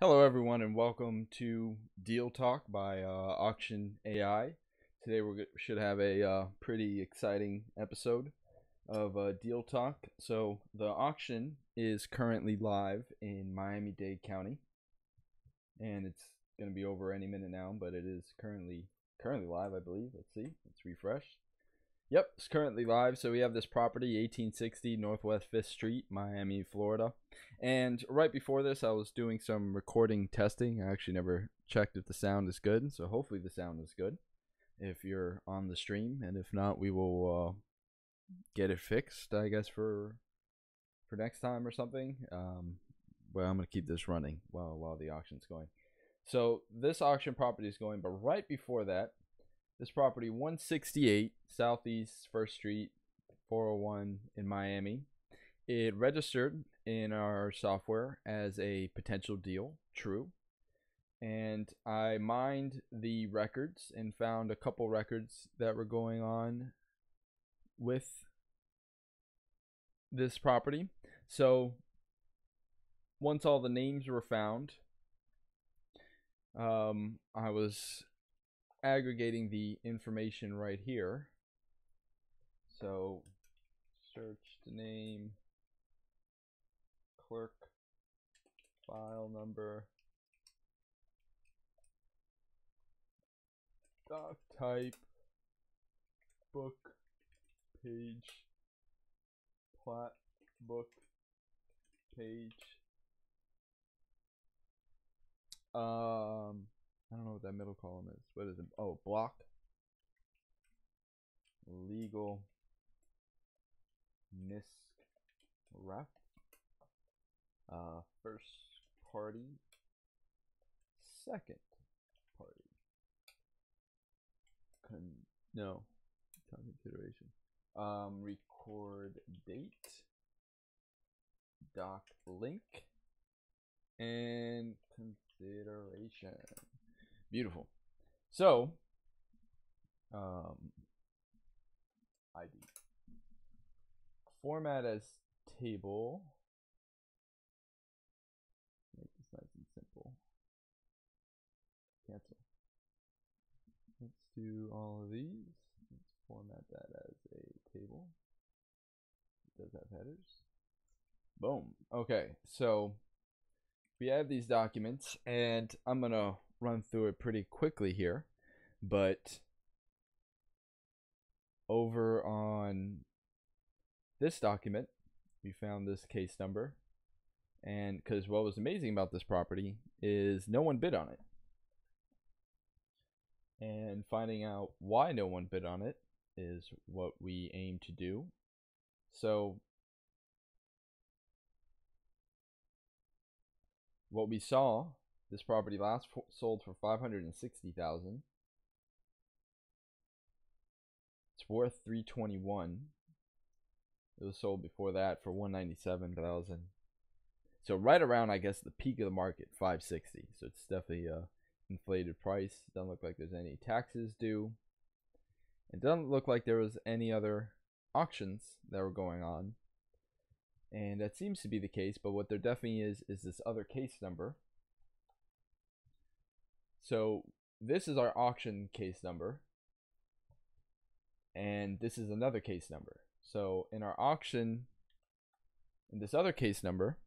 Hello, everyone, and welcome to Deal Talk by Auction AI. Today we should have a pretty exciting episode of Deal Talk. So the auction is currently live in Miami-Dade County, and it's going to be over any minute now. But it is currently live, I believe. Let's see. Let's refresh. Yep, it's currently live. So we have this property, 1860 Northwest 5th Street, Miami, Florida. And right before this, I was doing some recording testing. I actually never checked if the sound is good, so hopefully the sound is good if you're on the stream. And if not, we will get it fixed, I guess, for next time or something. Well, I'm going to keep this running while the auction's going. So this auction property is going, but right before that, this property, 168 Southeast 1st Street, 401 in Miami. It registered in our software as a potential deal, true. And I mined the records and found a couple records that were going on with this property. So once all the names were found, I was aggregating the information right here. So search the name, clerk, file number, doc type, book, page, plat, book, page. I don't know what that middle column is. What is it? Oh, block, legal, NISC, ref, first party, second party. No, time consideration. Record date, doc link, and consideration. Beautiful. So, ID. Format as table. Make this nice and simple. Cancel. Let's do all of these. Let's format that as a table. It does have headers. Boom. Okay, so we have these documents, and I'm going to run through it pretty quickly here. But over on this document, we found this case number. And because what was amazing about this property is no one bid on it. And finding out why no one bid on it is what we aim to do. So what we saw, this property last sold for $560,000. It's worth $321,000. It was sold before that for $197,000. So right around, I guess, the peak of the market, $560,000. So it's definitely a inflated price. Doesn't look like there's any taxes due. It doesn't look like there was any other auctions that were going on. And that seems to be the case, but what there definitely is this other case number. So this is our auction case number, and this is another case number. So in our auction, in this other case number,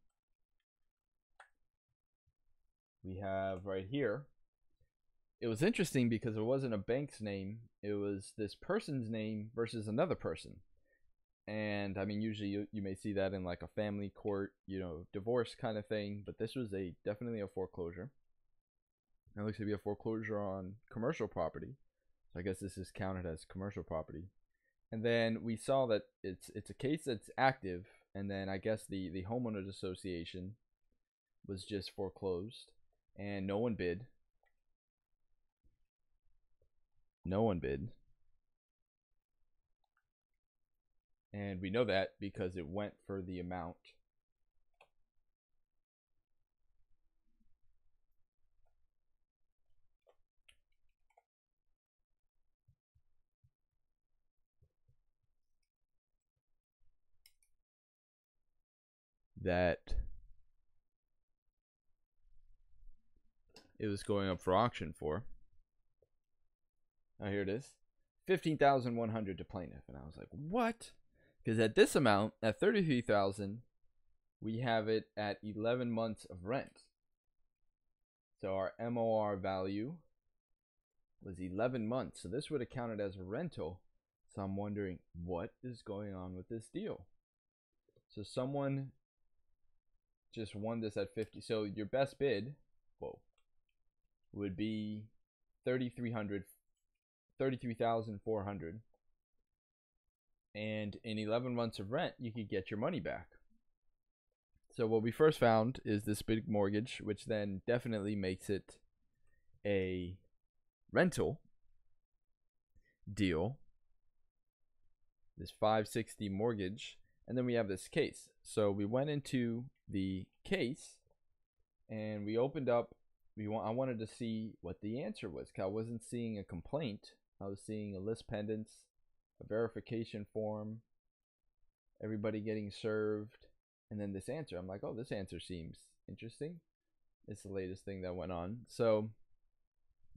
we have right here, it was interesting because it wasn't a bank's name, it was this person's name versus another person. And I mean, usually you may see that in like a family court, divorce kind of thing, but this was definitely a foreclosure. It looks to be a foreclosure on commercial property, so I guess this is counted as commercial property. And then we saw that it's a case that's active, and then I guess the homeowners association was just foreclosed, and no one bid. No one bid. And we know that because it went for the amount. That it was going up for auction for. Oh, here it is. $15,100 to plaintiff. And I was like, what? Because at this amount, at $33,000, we have it at 11 months of rent. So our MOR value was 11 months. So this would have counted as a rental. So I'm wondering, what is going on with this deal? So someone just won this at 50. So your best bid, whoa, would be 33,400. And in 11 months of rent, you could get your money back. So what we first found is this big mortgage, which then definitely makes it a rental deal. This 560 mortgage, and then we have this case. So we went into the case and we opened up. I wanted to see what the answer was, because I wasn't seeing a complaint. I was seeing a list pendants, a verification form, everybody getting served, and then this answer. I'm like, oh, this answer seems interesting. It's the latest thing that went on. So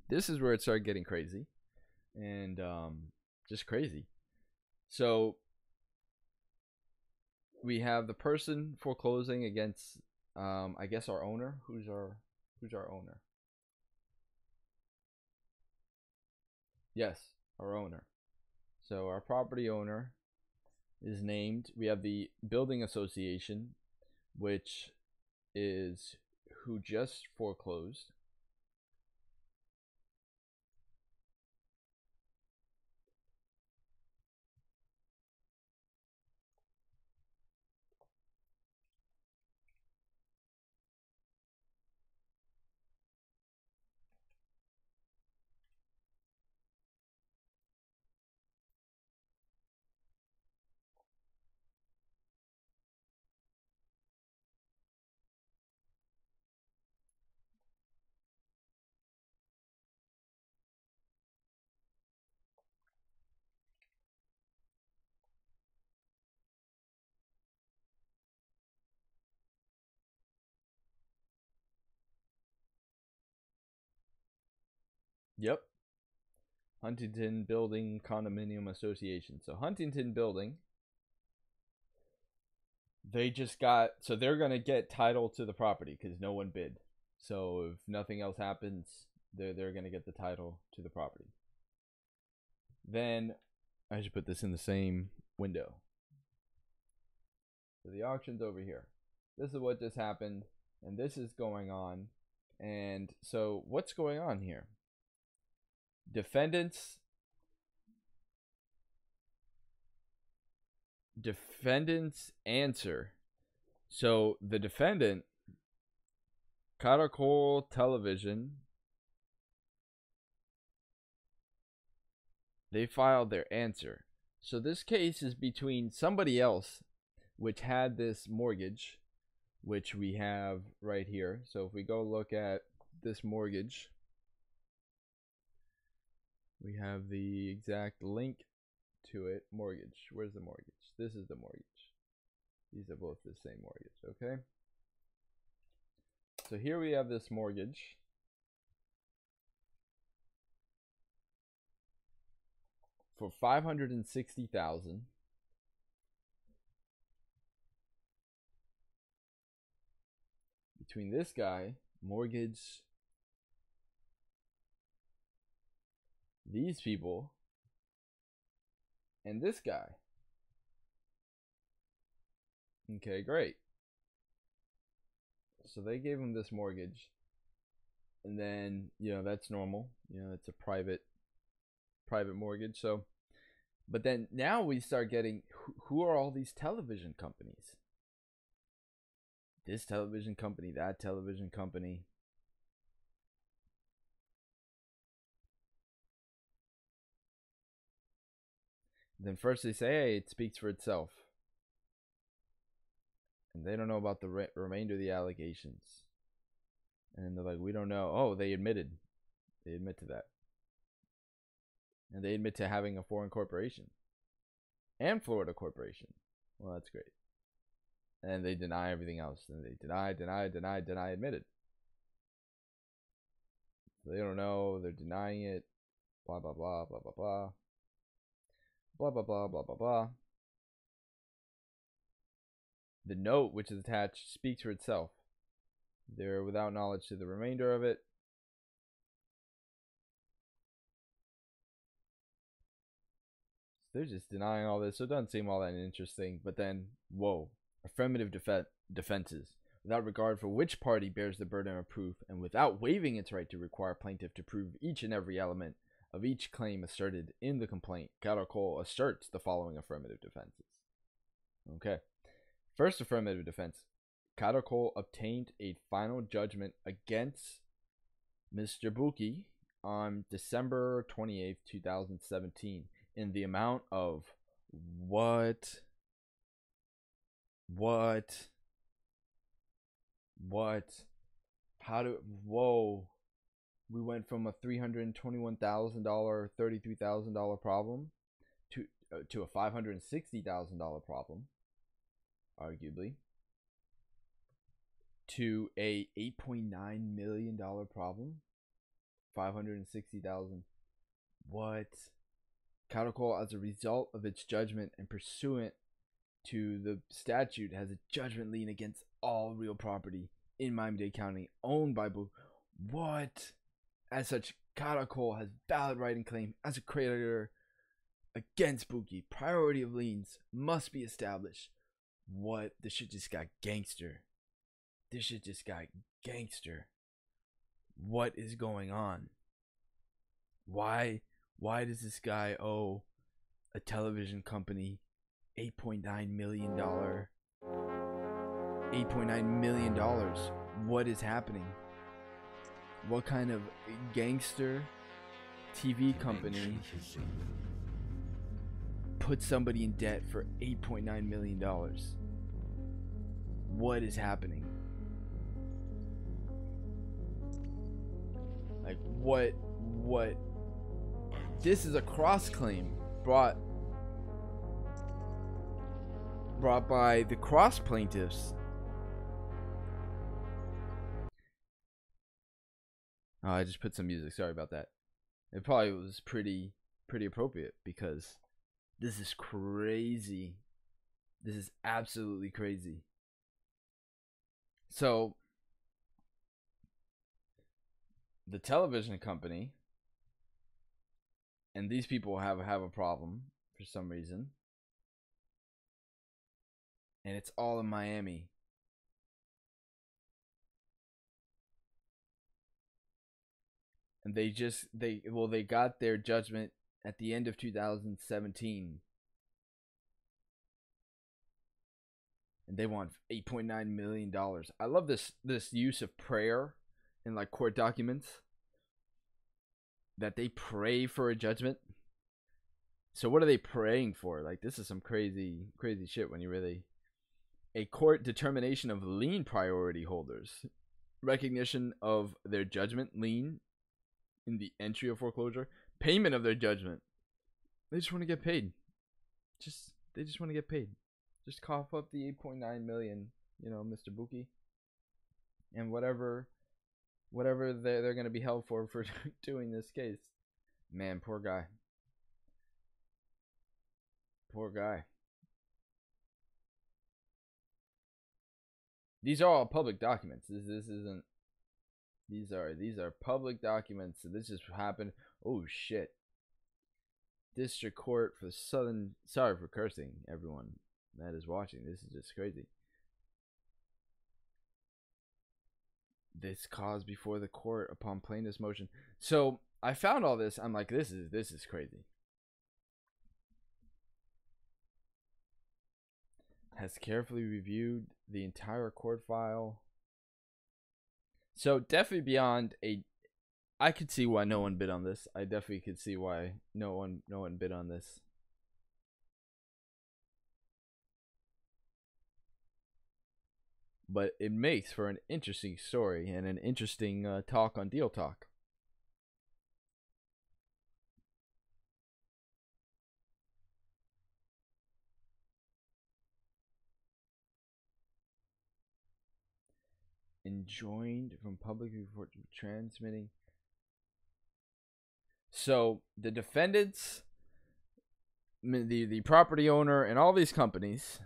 this is where it started getting crazy, and just crazy. So we have the person foreclosing against, I guess, our owner. Who's our owner? Yes, our owner. So our property owner is named. We have the building association, which is who just foreclosed. Yep. Huntington Building Condominium Association. So Huntington Building, they just got, so they're going to get title to the property because no one bid. So if nothing else happens, they're going to get the title to the property. Then I should put this in the same window. So the auction's over here. This is what just happened, and this is going on. And so what's going on here? Defendant's answer. So the defendant, Caracol Television, they filed their answer. So this case is between somebody else, which had this mortgage, which we have right here. So if we go look at this mortgage, we have the exact link to it. Mortgage. Where's the mortgage? This is the mortgage. These are both the same mortgage, okay? So here we have this mortgage. For $560,000. Between this guy, mortgage, these people, and this guy. Okay, great. So they gave him this mortgage, and then, you know, that's normal. You know, it's a private mortgage. So, but then now we start getting, who are all these television companies? This television company, that television company. Then first they say, hey, it speaks for itself. And they don't know about the remainder of the allegations. And they're like, we don't know. Oh, they admitted. They admit to that. And they admit to having a foreign corporation. And Florida corporation. Well, that's great. And they deny everything else. And they deny, admitted. They don't know. They're denying it. Blah blah blah blah blah blah. Blah blah blah blah blah blah. The note which is attached speaks for itself. They're without knowledge to the remainder of it. They're just denying all this, so it doesn't seem all that interesting. But then, whoa, affirmative defenses. Without regard for which party bears the burden of proof, and without waiving its right to require plaintiff to prove each and every element of each claim asserted in the complaint, Caracol asserts the following affirmative defenses. Okay. First affirmative defense. Caracol obtained a final judgment against Mr. Buki on December 28th, 2017 in the amount of what? Whoa. We went from a $321,000, $33,000 problem to a $560,000 problem, arguably, to a $8.9 million problem, $560,000. What? Caracol, as a result of its judgment and pursuant to the statute, has a judgment lien against all real property in Miami-Dade County owned by Buki. What? As such, Caracol has valid right and claim as a creditor against Buki. Priority of liens must be established. What? This shit just got gangster. What is going on? Why does this guy owe a television company $8.9 million? $8.9 million. What is happening? What kind of gangster TV company put somebody in debt for $8.9 million? What is happening? Like, what? This is a cross claim brought by the cross plaintiffs. Oh, I just put some music. Sorry about that. It probably was pretty appropriate because this is crazy. This is absolutely crazy. So, the television company and these people have a problem for some reason. And it's all in Miami. And they got their judgment at the end of 2017. And they want $8.9 million. I love this use of prayer in like court documents. That they pray for a judgment. So what are they praying for? Like, this is some crazy shit when you really... A court determination of lien priority holders. Recognition of their judgment lien in the entry of foreclosure. Payment of their judgment. They just want to get paid. They just want to get paid. Just cough up the $8.9 million, Mr. Buki. And whatever they're going to be held for doing this case. Man, poor guy. These are all public documents. This isn't. These are public documents. So this just happened. Oh shit. District Court for Southern. Sorry for cursing, everyone that is watching. This is just crazy. This cause before the court upon plaintiff's motion. So I found all this. I'm like, this is crazy. Has carefully reviewed the entire court file. So definitely beyond a. I could see why no one bid on this. I definitely could see why no one bid on this. But it makes for an interesting story and an interesting talk on Deal Talk. Enjoined from public report transmitting. So the defendants, the property owner, and all these companies,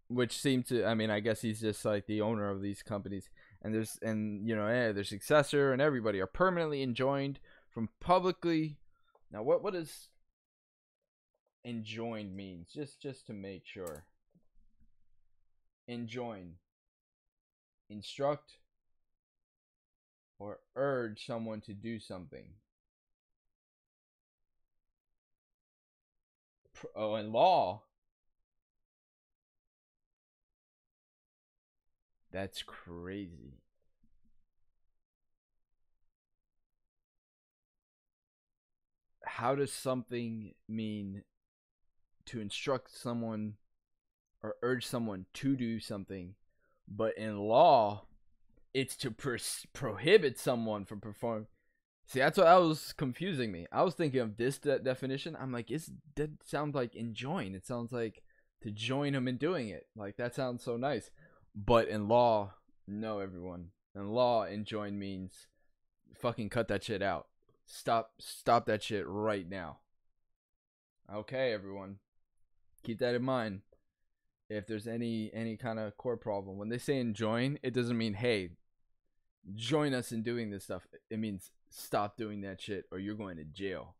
which seem to, I mean, I guess he's just like the owner of these companies, and their successor and everybody are permanently enjoined from publicly. Now, what does enjoined means? Just to make sure. Enjoin, instruct, or urge someone to do something. Oh, and law. That's crazy. How does something mean to instruct someone or urge someone to do something, but in law, it's to prohibit someone from performing? See, that's what was confusing me. I was thinking of this definition. I'm like, that sounds like enjoin. It sounds like to join him in doing it. Like, that sounds so nice. But in law, no, everyone. In law, enjoin means fucking cut that shit out. Stop that shit right now. Okay, everyone. Keep that in mind. If there's any kind of core problem, when they say enjoin, it doesn't mean, hey, join us in doing this stuff. It means stop doing that shit or you're going to jail.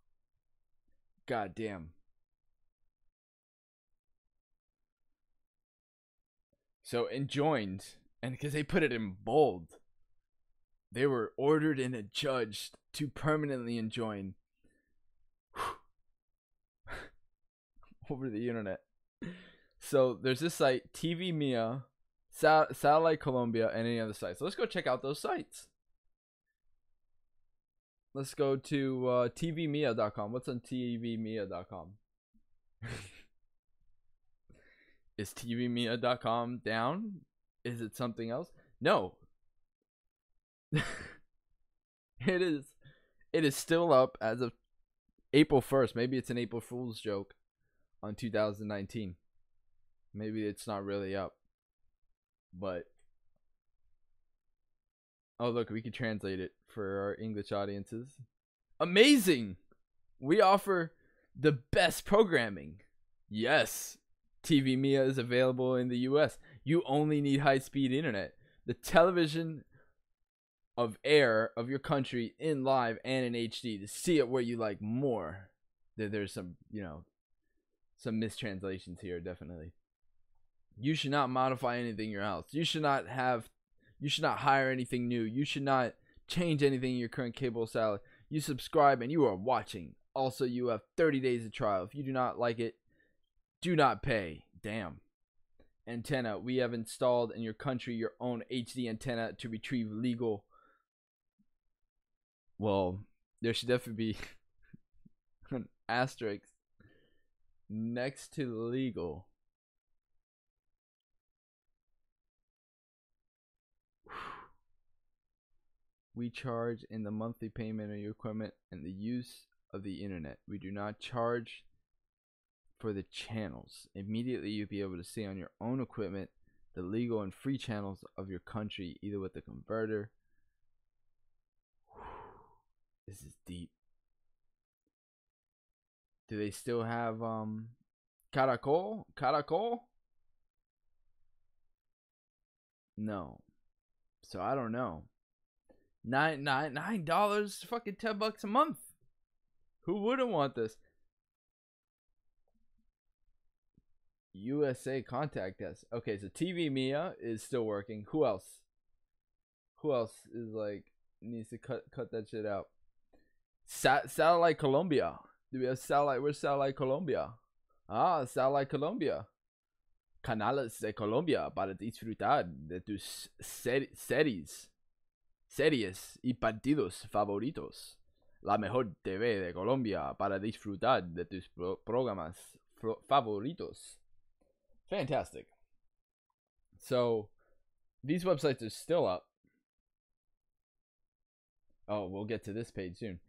God damn. So enjoined, and because they put it in bold, they were ordered and adjudged to permanently enjoin over the internet. So there's this site, TV Mia, Satellite Colombia, and any other sites. So let's go check out those sites. Let's go to tvmia.com. What's on tvmia.com? Is tvmia.com down? Is it something else? No. It is. It is still up as of April 1st. Maybe it's an April Fool's joke on 2019. Maybe it's not really up. But oh, look, we could translate it for our English audiences. Amazing! We offer the best programming. Yes, TV Mia is available in the US. You only need high-speed internet. The television of air of your country in live and in HD to see it where you like more. There's some, some mistranslations here, definitely. You should not modify anything in your house. You should not hire anything new. You should not change anything in your current cable style. You subscribe and you are watching. Also, you have 30 days of trial. If you do not like it, do not pay. Damn. Antenna. We have installed in your country your own HD antenna to retrieve legal. Well, there should definitely be an asterisk next to legal. We charge in the monthly payment of your equipment and the use of the internet. We do not charge for the channels. Immediately you'll be able to see on your own equipment the legal and free channels of your country, either with the converter. This is deep. Do they still have Caracol? Caracol? No. So I don't know. $9, fucking $10 a month. Who wouldn't want this? USA contact us. Okay, so TV Mia is still working. Who else? Who else is like needs to cut that shit out? Satellite Colombia. Do we have satellite? Where's Satellite Colombia? Ah, Satellite Colombia. Canales de Colombia para disfrutar de tus series y partidos favoritos. La mejor TV de Colombia para disfrutar de tus programas favoritos. Fantastic. So, these websites are still up. Oh, we'll get to this page soon.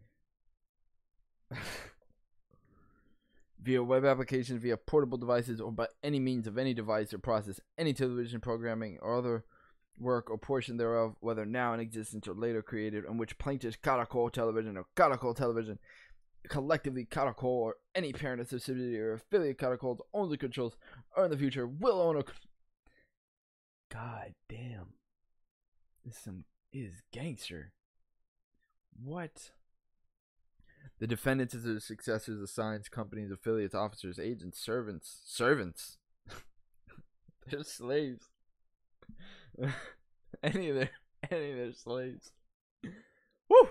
Via web applications, via portable devices, or by any means of any device or process, any television programming or other work or portion thereof, whether now in existence or later created, on which plaintiff's Caracol Television or Caracol Television collectively Caracol or any parent or subsidiary or affiliate Caracol owns or controls or in the future will own or. God damn. This is gangster. What? The defendants as their successors assigns companies, affiliates, officers, agents, servants. They're slaves. any of their slaves. Woo!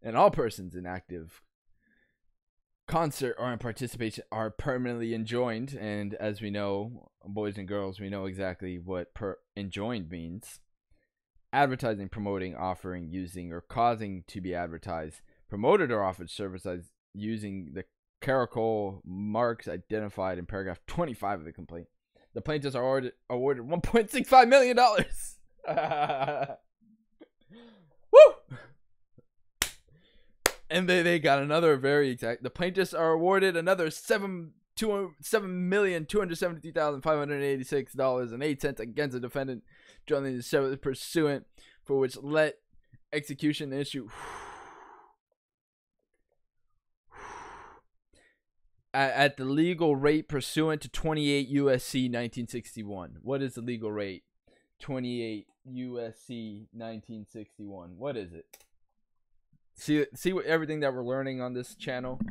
And all persons in active concert or in participation are permanently enjoined. And as we know, boys and girls, we know exactly what enjoined means. Advertising, promoting, offering, using, or causing to be advertised, promoted, or offered services using the Caracol marks identified in paragraph 25 of the complaint. The plaintiffs are awarded $1.65 million. Woo! And they got another very exact. The plaintiffs are awarded another $7,273,586.08 against the defendant, joining the seventh pursuant for which let execution issue at the legal rate pursuant to 28 USC 1961. What is the legal rate? 28 USC 1961. What is it? See what everything that we're learning on this channel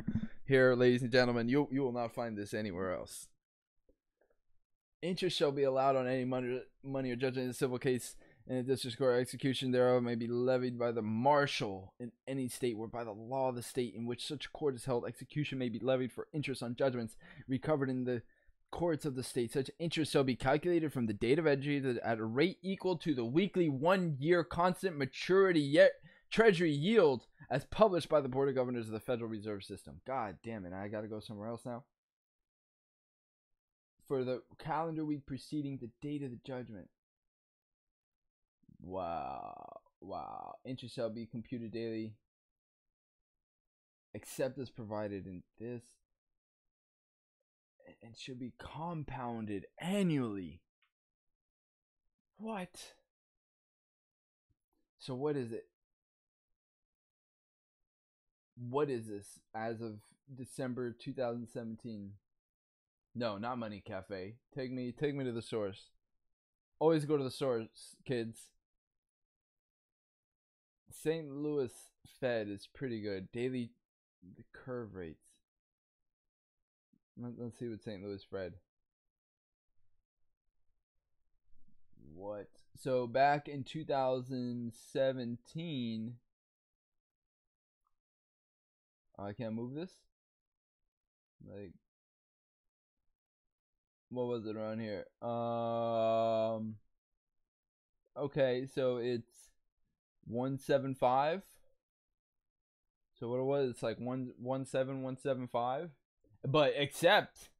here, ladies and gentlemen. You will not find this anywhere else. Interest shall be allowed on any money or judgment in a civil case in a district court. Execution thereof may be levied by the marshal in any state where by the law of the state in which such court is held, execution may be levied for interest on judgments recovered in the courts of the state. Such interest shall be calculated from the date of entry at a rate equal to the weekly 1 year constant maturity yet treasury yield as published by the Board of Governors of the Federal Reserve System. God damn it, I gotta go somewhere else now. For the calendar week preceding the date of the judgment. Wow. Interest shall be computed daily, except as provided in this, and should be compounded annually. What? So what is it? What is this as of December 2017? No, not Money Cafe. Take me to the source. Always go to the source, kids. St. Louis Fed is pretty good. Daily the curve rates. Let's see what St. Louis Fed. What? So back in 2017, I can't move this. Like, what was it around here? Okay, so it's 175. So what it was, it's like 175. But except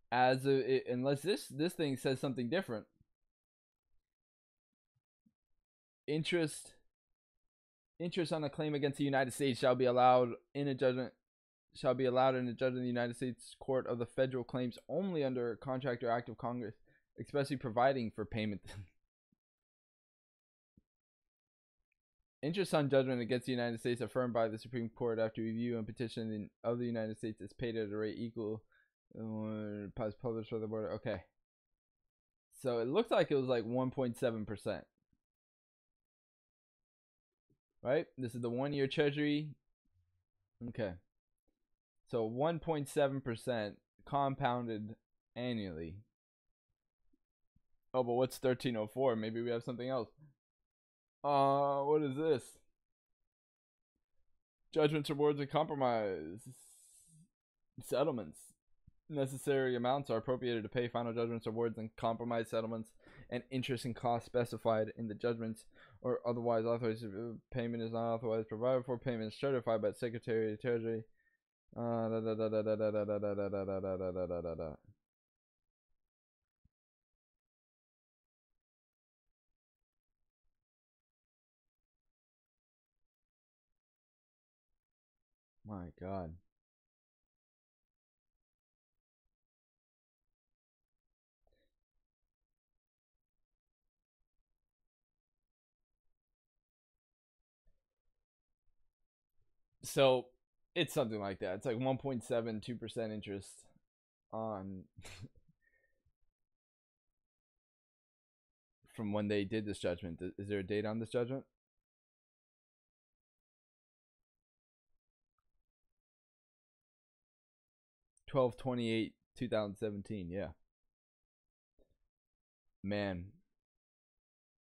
as unless this thing says something different. Interest on a claim against the United States shall be allowed in a judgment of the United States Court of the Federal Claims only under a contract or act of Congress, expressly providing for payment. Interest on judgment against the United States affirmed by the Supreme Court after review and petition of the United States is paid at a rate equal published for the board. Okay. So it looks like it was like 1.7%. Right? This is the 1 year treasury. Okay. So 1.7% compounded annually. Oh, but what's 1304? Maybe we have something else. What is this? Judgments, awards, and compromise. Settlements. Necessary amounts are appropriated to pay final judgments, awards, and compromise settlements, and interest and costs specified in the judgments or otherwise authorized. Payment is not otherwise provided for. Payment is certified by the Secretary of the Treasury. My God. So It's something like that. It's like 1.72% interest on from when they did this judgment. Is there a date on this judgment? 12/28/2017. Yeah. Man,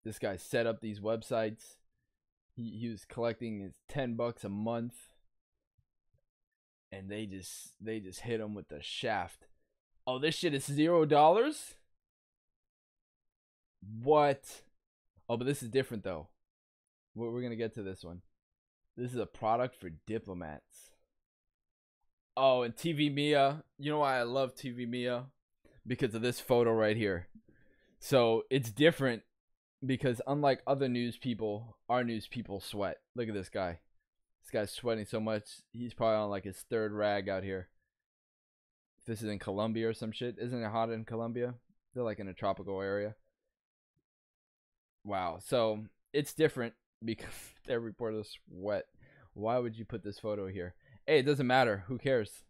this guy set up these websites. He was collecting his $10 a month, and they just hit him with the shaft. Oh, this shit is $0. What? Oh, but this is different though. We're gonna get to this one. This is a product for diplomats. Oh, and TV Mia. You know why I love TV Mia? Because of this photo right here. So it's different because unlike other news people, our news people sweat. Look at this guy. This guy's sweating so much. He's probably on like his third rag out here. This is in Colombia or some shit. Isn't it hot in Colombia? They're like in a tropical area. Wow. So it's different because their reporters sweat. Why would you put this photo here? Hey, it doesn't matter. Who cares?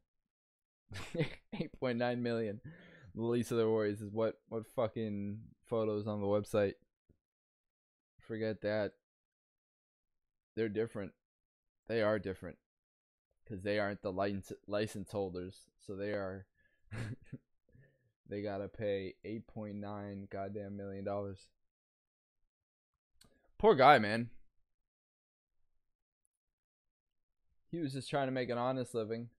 8.9 million. The least of their worries is what fucking photos on the website. Forget that. They're different. They are different. Because they aren't the license holders. So they are. They gotta pay 8.9 goddamn million dollars. Poor guy, man. He was just trying to make an honest living,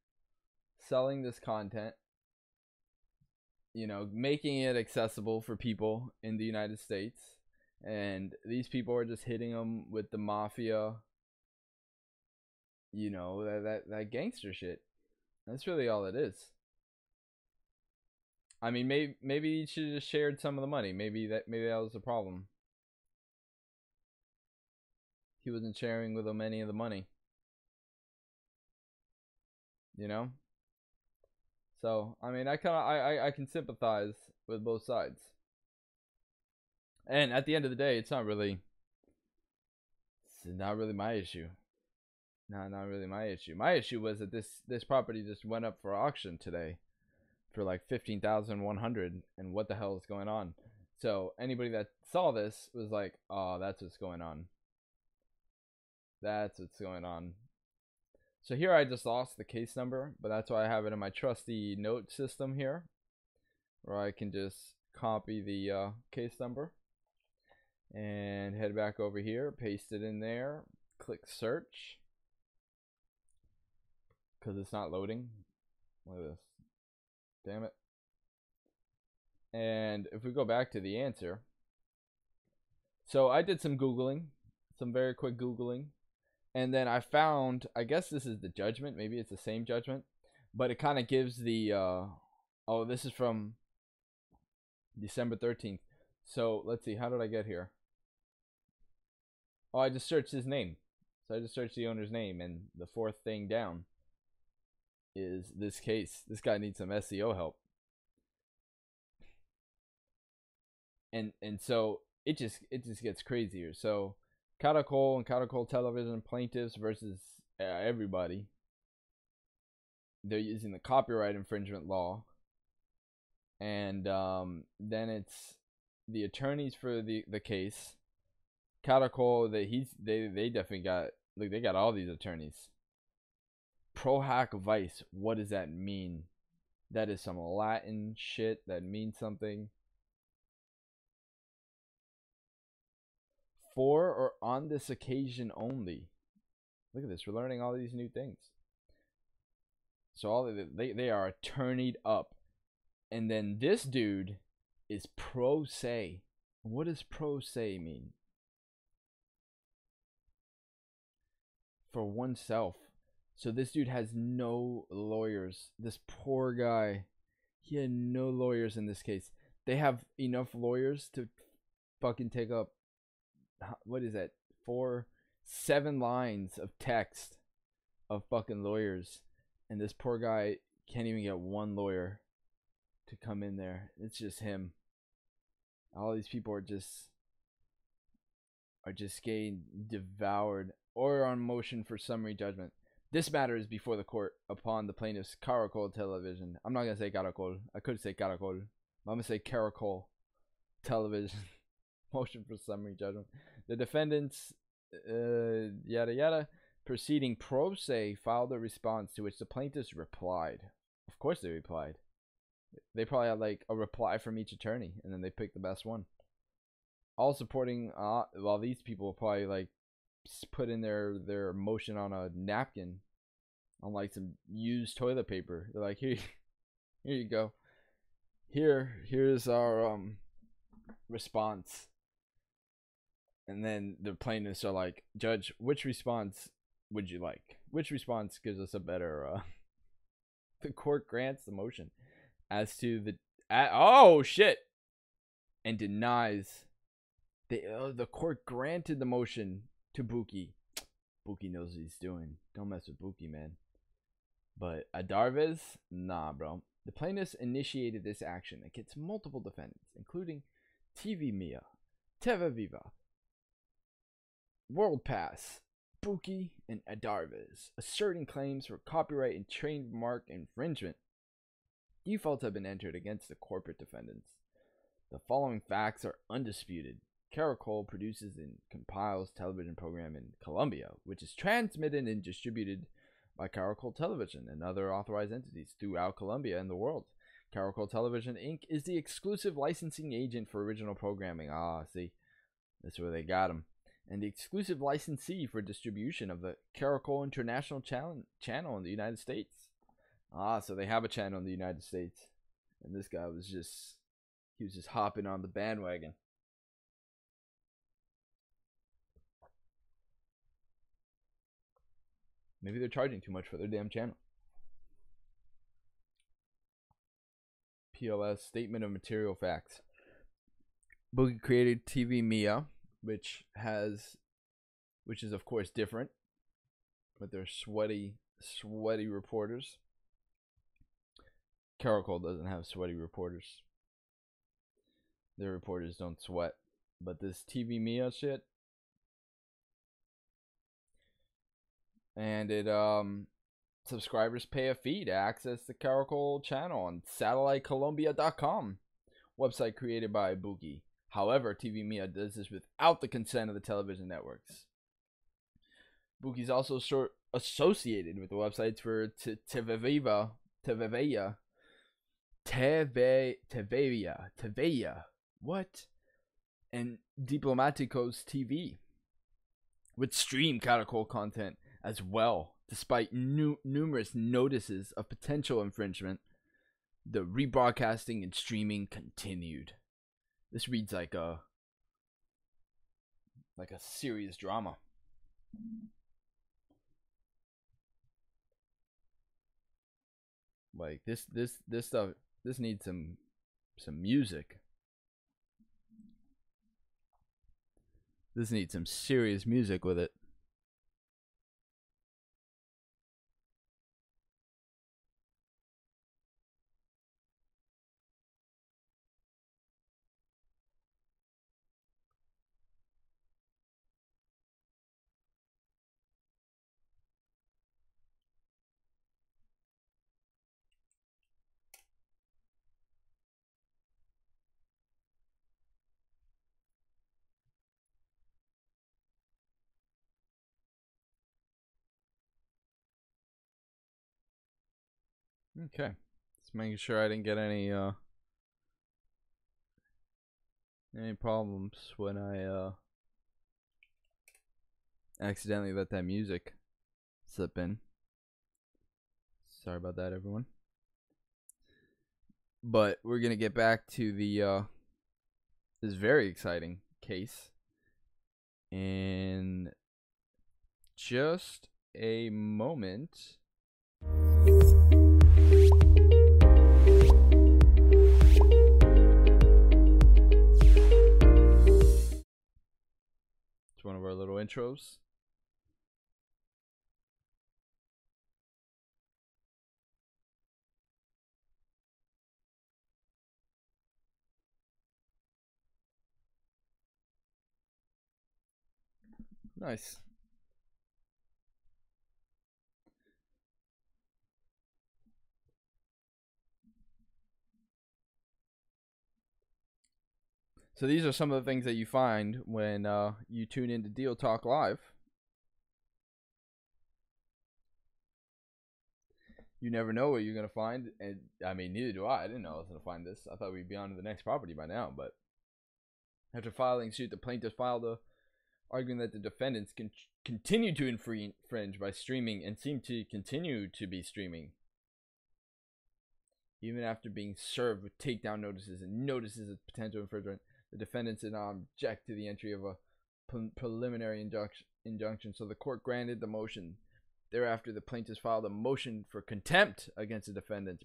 selling this content, you know, making it accessible for people in the United States. And these people are just hitting him with the mafia, you know, that gangster shit. That's really all it is. I mean, maybe he should have just shared some of the money. Maybe that was the problem. He wasn't sharing with them any of the money. You know? So, I mean, I can sympathize with both sides. And at the end of the day, it's not really my issue. No, not really my issue. My issue was that this property just went up for auction today for like 15,100, and what the hell is going on? So anybody that saw this was like, "Oh, that's what's going on. That's what's going on." So here I just lost the case number, but that's why I have it in my trusty note system here, where I can just copy the case number and head back over here, paste it in there, click search, because it's not loading. Look at this. Damn it. And if we go back to the answer, so I did some Googling, some very quick Googling, and then I found, I guess this is the judgment, maybe it's the same judgment, but it kind of gives the, oh, this is from December 13th. So let's see, how did I get here? Oh, I just searched his name. So I just searched the owner's name, and the fourth thing down is this case. This guy needs some SEO help. And so it just gets crazier. So Caracol and Caracol Television plaintiffs versus everybody. They're using the copyright infringement law. And then it's the attorneys for the case. Caracol, they definitely got, look, they got all these attorneys. Prohack Vice, what does that mean? That is some Latin shit that means something. For or on this occasion only. Look at this, we're learning all these new things. So all they are attorneyed up. And then this dude is pro se. What does pro se mean? For oneself. So this dude has no lawyers. This poor guy, he had no lawyers in this case. They have enough lawyers to fucking take up, what is that, 7 lines of text of fucking lawyers, and this poor guy can't even get one lawyer to come in there. It's just him. All these people are just getting devoured or on motion for summary judgment. This matter is before the court upon the plaintiff's Caracol Television. I'm not gonna say Caracol. I could say Caracol. I'm gonna say Caracol Television motion for summary judgment. The defendants, yada yada, proceeding pro se, filed a response to which the plaintiffs replied. Of course they replied. They probably had like a reply from each attorney, and then they picked the best one. All supporting, while these people probably like put in their motion on a napkin, on like some used toilet paper. They're like, here you go. Here's our response. And then the plaintiffs are like, Judge, which response would you like? Which response gives us a better the court grants the motion as to the oh shit, and denies. The court granted the motion to Buki. Buki knows what he's doing. Don't mess with Buki, man. But Adarvez, nah, bro. The plaintiffs initiated this action against multiple defendants, including TV Mia, Teva Viva, World Pass, Buki, and Adarvez, asserting claims for copyright and trademark infringement. Defaults have been entered against the corporate defendants. The following facts are undisputed. Caracol produces and compiles television program in Colombia, which is transmitted and distributed by Caracol Television and other authorized entities throughout Colombia and the world. Caracol Television Inc. is the exclusive licensing agent for original programming. Ah, see, that's where they got him. And the exclusive licensee for distribution of the Caracol International channel in the United States. Ah, so they have a channel in the United States. And this guy was just hopping on the bandwagon. Maybe they're charging too much for their damn channel. PLS, Statement of Material Facts. Buki created TV Mia, which is of course different, but they're sweaty reporters. Caracol doesn't have sweaty reporters. Their reporters don't sweat. But this TV Mia shit, and it subscribers pay a fee to access the Caracol channel on satellitecolombia.com, website created by Buki. However, TV Mia does this without the consent of the television networks. Buki's also associated with the websites for Teveya, what? And Diplomáticos TV, which stream Caracol content as well. Despite numerous notices of potential infringement, the rebroadcasting and streaming continued. This reads like a serious drama. Like this stuff, this needs some music. This needs some serious music with it. Okay, just making sure I didn't get any problems when I accidentally let that music slip in. Sorry about that, everyone. But we're gonna get back to the this very exciting case in just a moment. It's one of our little intros. Nice. So these are some of the things that you find when you tune into Deal Talk Live. You never know what you're going to find. And I mean, neither do I. I didn't know I was going to find this. I thought we'd be on to the next property by now. But after filing suit, the plaintiffs filed a arguing that the defendants can continue to infringe by streaming and seem to continue to be streaming even after being served with takedown notices and notices of potential infringement. The defendants did not object to the entry of a preliminary injunction, so the court granted the motion. Thereafter, the plaintiffs filed a motion for contempt against the defendants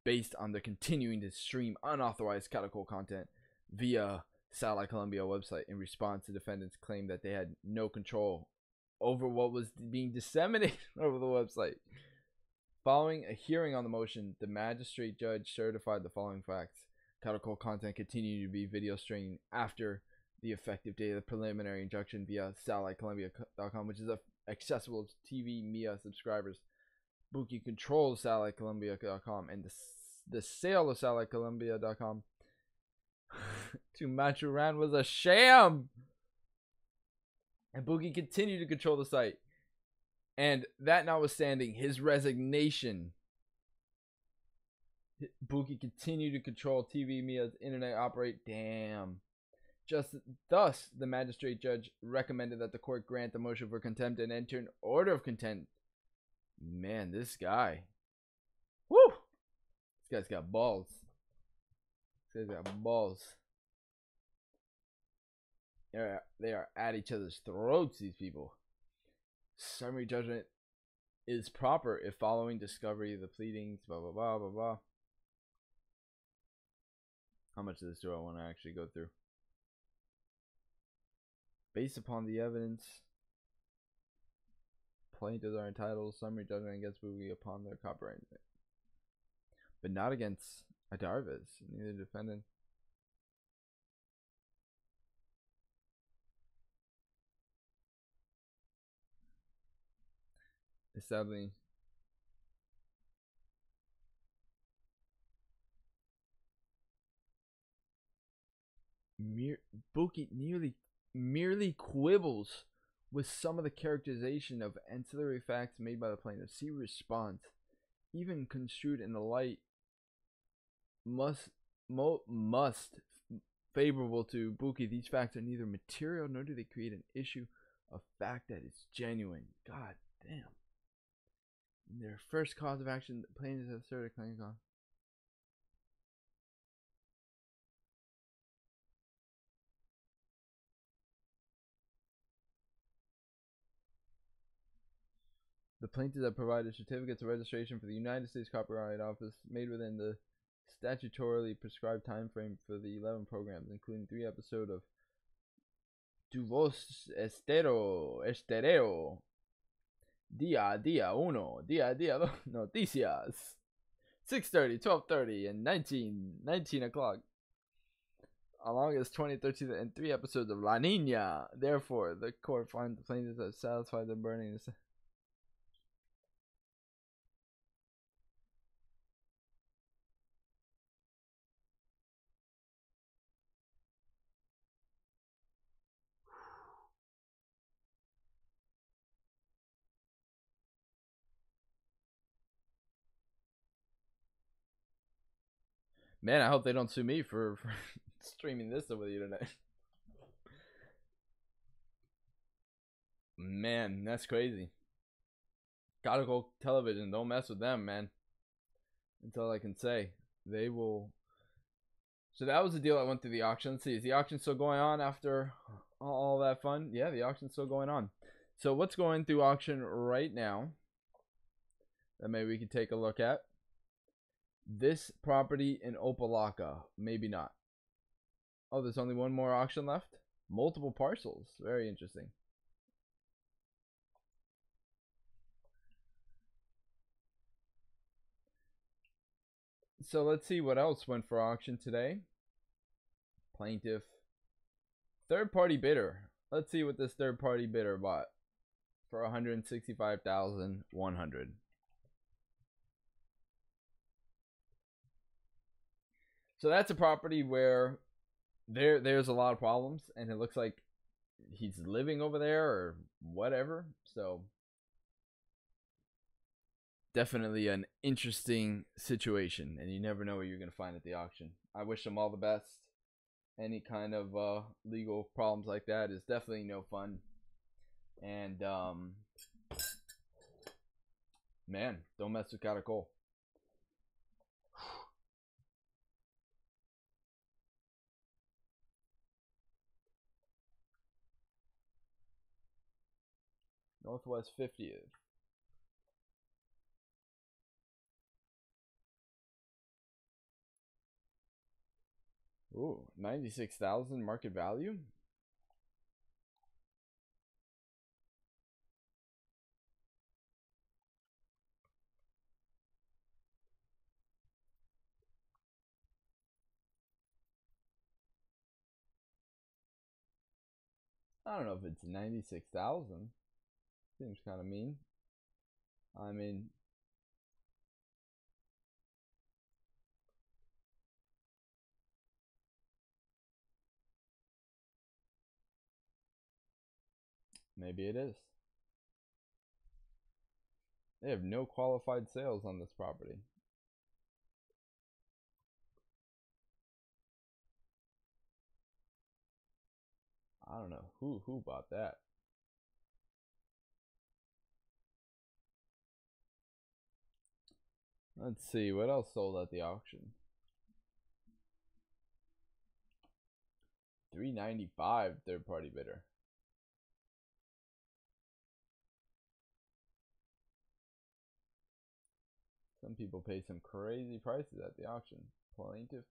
based on their continuing to stream unauthorized Catacol content via Satellite Columbia website. In response, the defendants claimed that they had no control over what was being disseminated over the website. Following a hearing on the motion, the magistrate judge certified the following facts. Catacol content continued to be video streamed after the effective date of the preliminary injunction via SatelliteColumbia.com, which is accessible to TV MIA subscribers. Bookie controls SatelliteColumbia.com, and the sale of SatelliteColumbia.com to Maturan was a sham. And Bookie continued to control the site. And that notwithstanding his resignation, Bookie continued to control TV MIA's internet operate. Damn. Just thus, the magistrate judge recommended that the court grant the motion for contempt and enter an order of contempt. Man, this guy. Woo! This guy's got balls. This guy's got balls. They are at each other's throats, these people. Summary judgment is proper if following discovery of the pleadings, blah, blah, blah, blah, blah. How much of this do I want to actually go through? Based upon the evidence, plaintiffs are entitled to summary judgment against Boogie upon their copyright, but not against Adarvis, neither defendant. Sadly, Bookie merely quibbles with some of the characterization of ancillary facts made by the plaintiff. See response. Even construed in the light must favorable to Bookie, these facts are neither material nor do they create an issue of fact that is genuine. God damn. In their first cause of action, the plaintiffs have asserted claims on. The plaintiffs have provided certificates of registration for the United States Copyright Office made within the statutorily prescribed time frame for the 11 programs, including 3 episodes of Tu Voz Estereo. Dia a dia uno, dia a dia dos noticias. 6:30, 12:30, and 19 o'clock. Along as 2013 and 3 episodes of La Nina. Therefore, the court finds the plaintiffs have satisfied their burning. Man, I hope they don't sue me for streaming this over the internet. Man, that's crazy. Catacol Television, don't mess with them, man. That's all I can say. They will. So that was the deal that went through the auction. Let's see, is the auction still going on after all that fun? Yeah, the auction's still going on. So what's going through auction right now that maybe we could take a look at? This property in Opalaka, maybe not. Oh, there's only one more auction left? Multiple parcels. Very interesting. So let's see what else went for auction today. Plaintiff. Third party bidder. Let's see what this third party bidder bought for $165,100. So that's a property where there's a lot of problems, and it looks like he's living over there or whatever. So definitely an interesting situation, and you never know what you're gonna find at the auction. I wish him all the best. Any kind of legal problems like that is definitely no fun. And man, don't mess with Caracol. Northwest 50th. Ooh, 96,000 market value. I don't know if it's 96,000. Seems kind of mean. I mean, maybe it is. They have no qualified sales on this property. I don't know who bought that. Let's see what else sold at the auction. 395 third party bidder. Some people pay some crazy prices at the auction. Plaintiff.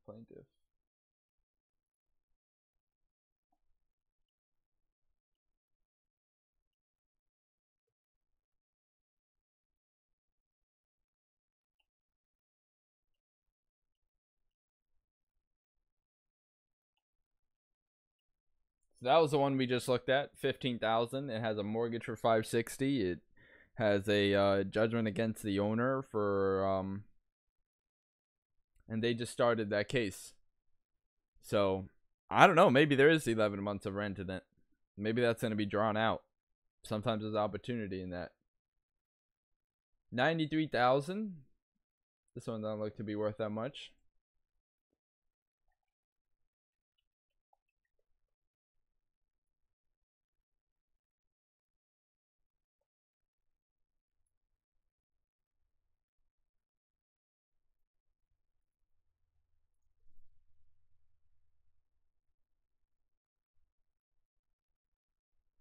So that was the one we just looked at. 15,000. It has a mortgage for 560. It has a judgment against the owner for and they just started that case. So I don't know. Maybe there is 11 months of rent in it. Maybe that's going to be drawn out. Sometimes there's opportunity in that. 93,000. This one doesn't look to be worth that much.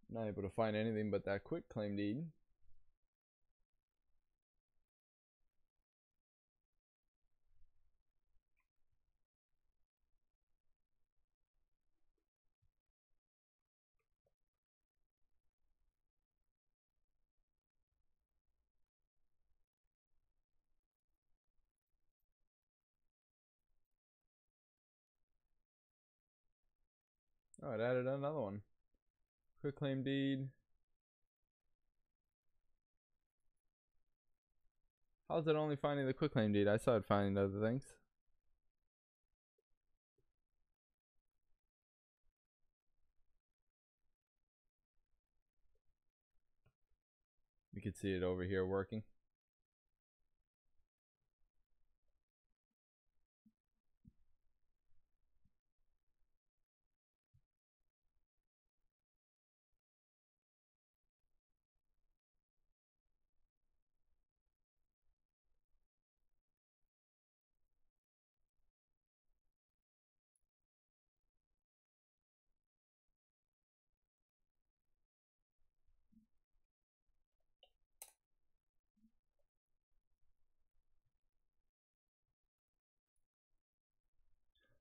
Not able to find anything but that quick claim deed. Oh, it added another one. Quick claim deed. How's it only finding the quick claim deed? I saw it finding other things. You can see it over here working.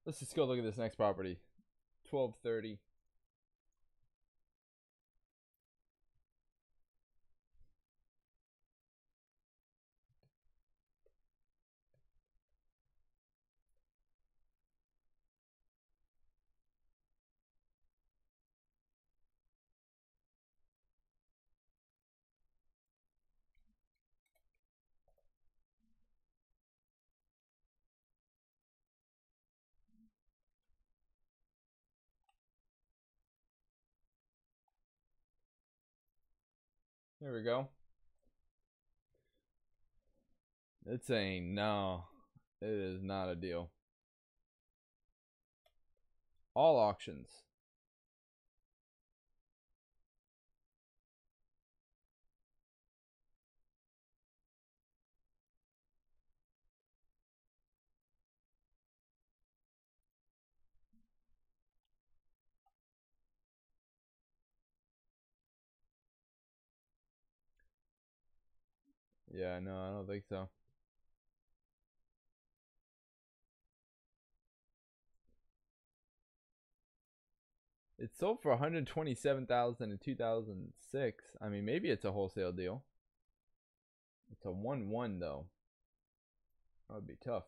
Let's just go look at this next property. 1230. There we go. It's saying no, it is not a deal. All auctions. Yeah, no, I don't think so. It sold for 127,000 in 2006. I mean, maybe it's a wholesale deal. It's a 1-1 though. That would be tough.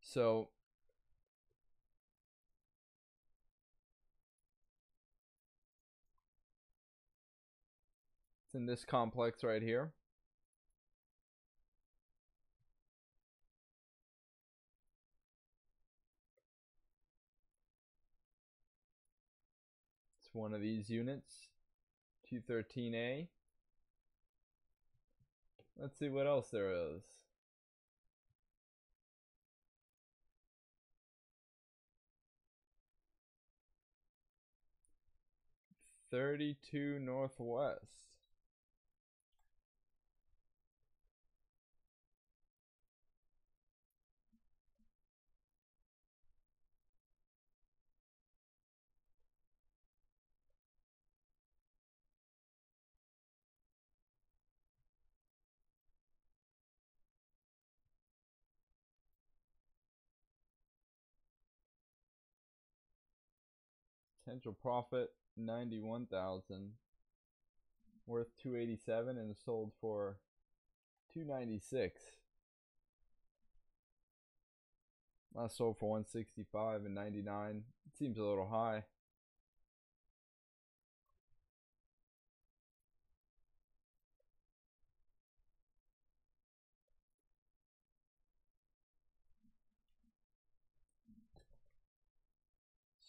So it's in this complex right here. It's one of these units, 213A. Let's see what else there is. "32 Northwest." Potential profit 91,000. Worth 287 and sold for 296. Last sold for 165 and 99. It seems a little high.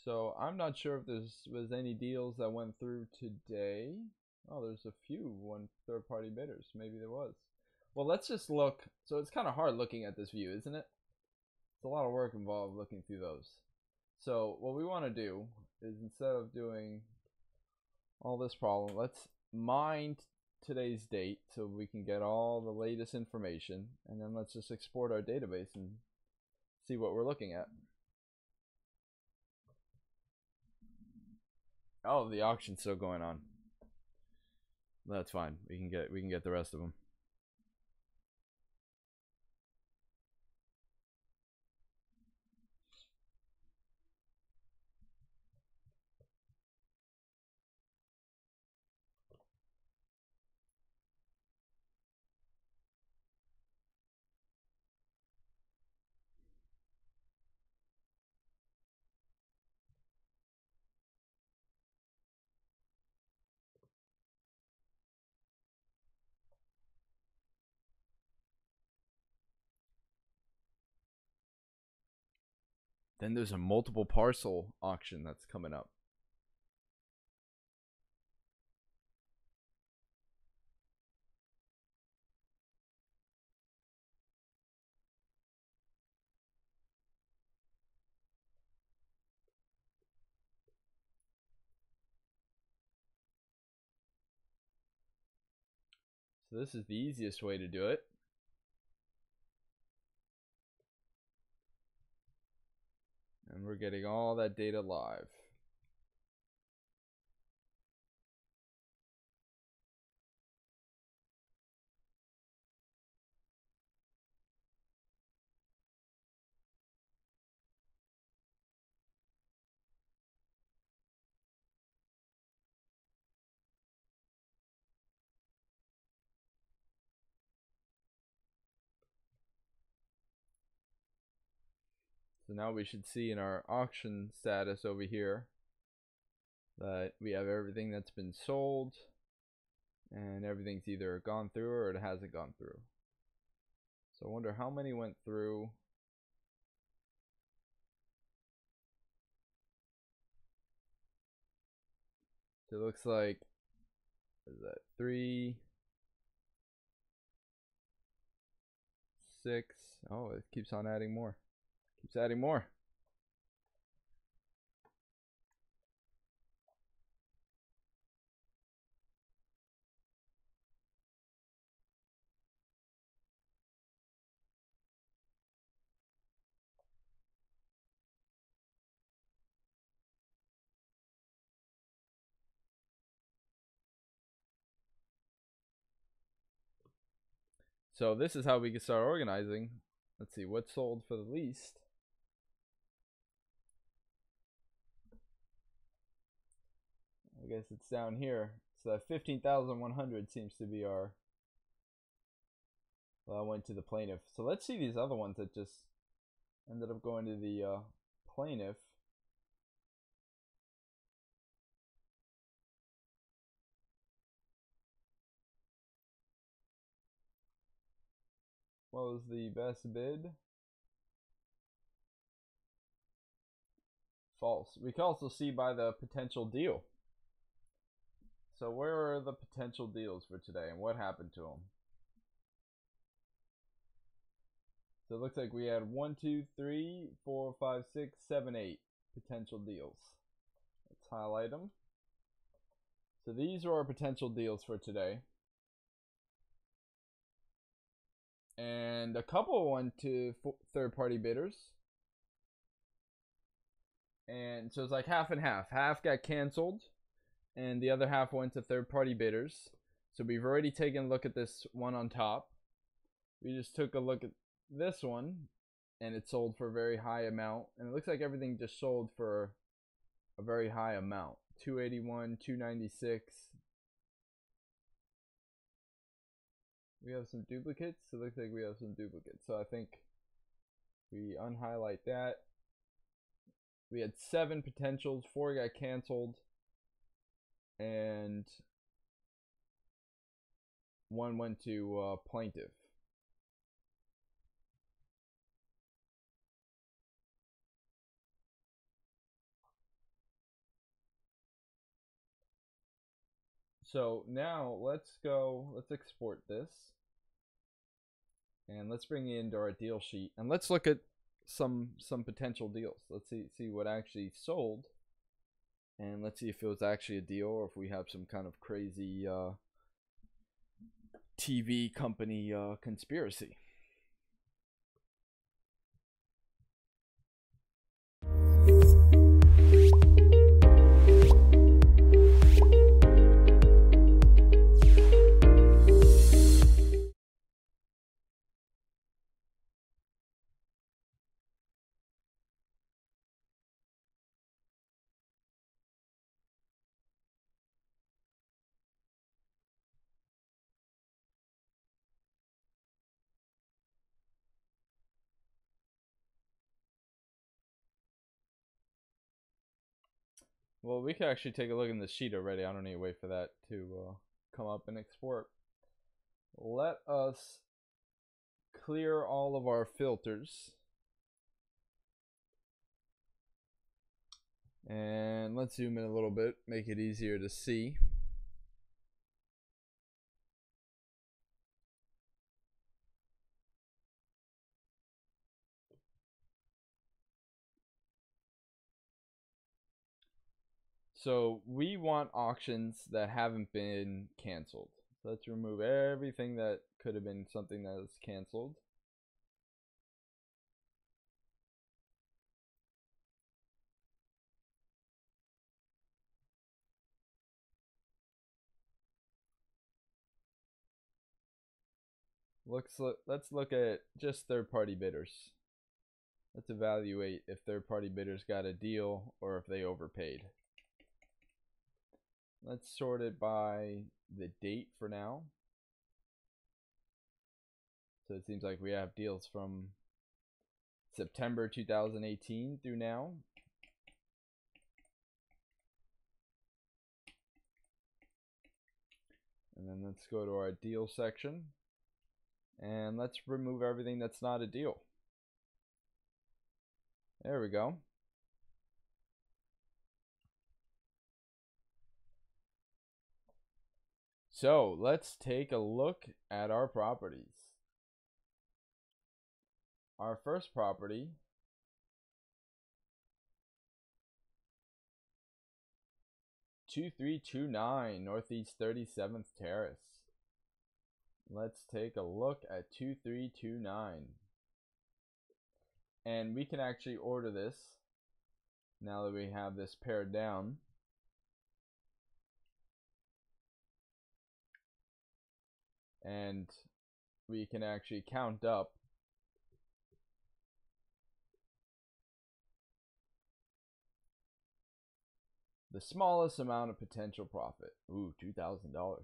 So I'm not sure if there was any deals that went through today. Oh, there's a few third-party bidders. Maybe there was. Well, let's just look. So it's kind of hard looking at this view, isn't it? It's a lot of work involved looking through those. So what we want to do is, instead of doing all this problem, let's mine today's date so we can get all the latest information, and then let's just export our database and see what we're looking at. Oh, the auction's still going on. That's fine. We can get the rest of them. Then there's a multiple parcel auction that's coming up. So this is the easiest way to do it. And we're getting all that data live. So now we should see in our auction status over here that we have everything that's been sold, and everything's either gone through or it hasn't gone through. So I wonder how many went through. So it looks like, what is that, 3, 6. Oh, it keeps on adding more. Keeps adding more. So this is how we can start organizing. Let's see, what sold for the least? I guess it's down here. So that 15,100 seems to be our... Well, I went to the plaintiff. So let's see these other ones that just ended up going to the plaintiff. What was the best bid? False. We can also see by the potential deal. So where are the potential deals for today and what happened to them? So it looks like we had 1, 2, 3, 4, 5, 6, 7, 8 potential deals. Let's highlight them. So these are our potential deals for today. And a couple went to third-party bidders. And so it's like half and half. Half got canceled, and the other half went to third-party bidders. So we've already taken a look at this one on top. We just took a look at this one, and it sold for a very high amount. And it looks like everything just sold for a very high amount. 281, 296. We have some duplicates. It looks like we have some duplicates. So I think we unhighlight that. We had 7 potentials, 4 got canceled, and 1 went to plaintiff. So now let's export this, and let's bring it into our deal sheet, and let's look at some potential deals. Let's see what actually sold, and let's see if it was actually a deal or if we have some kind of crazy TV company conspiracy. Well, we can actually take a look in the sheet already. I don't need to wait for that to come up and export. Let us clear all of our filters. And let's zoom in a little bit, make it easier to see. So we want auctions that haven't been canceled. So let's remove everything that could have been something that was canceled. Let's look at just third-party bidders. Let's evaluate if third-party bidders got a deal or if they overpaid. Let's sort it by the date for now. So it seems like we have deals from September 2018 through now. And then let's go to our deal section. And let's remove everything that's not a deal. There we go. So let's take a look at our properties. Our first property (2329) Northeast 37th Terrace. Let's take a look at 2329. And we can actually order this now that we have this pared down. And we can actually count up the smallest amount of potential profit. Ooh, $2,000.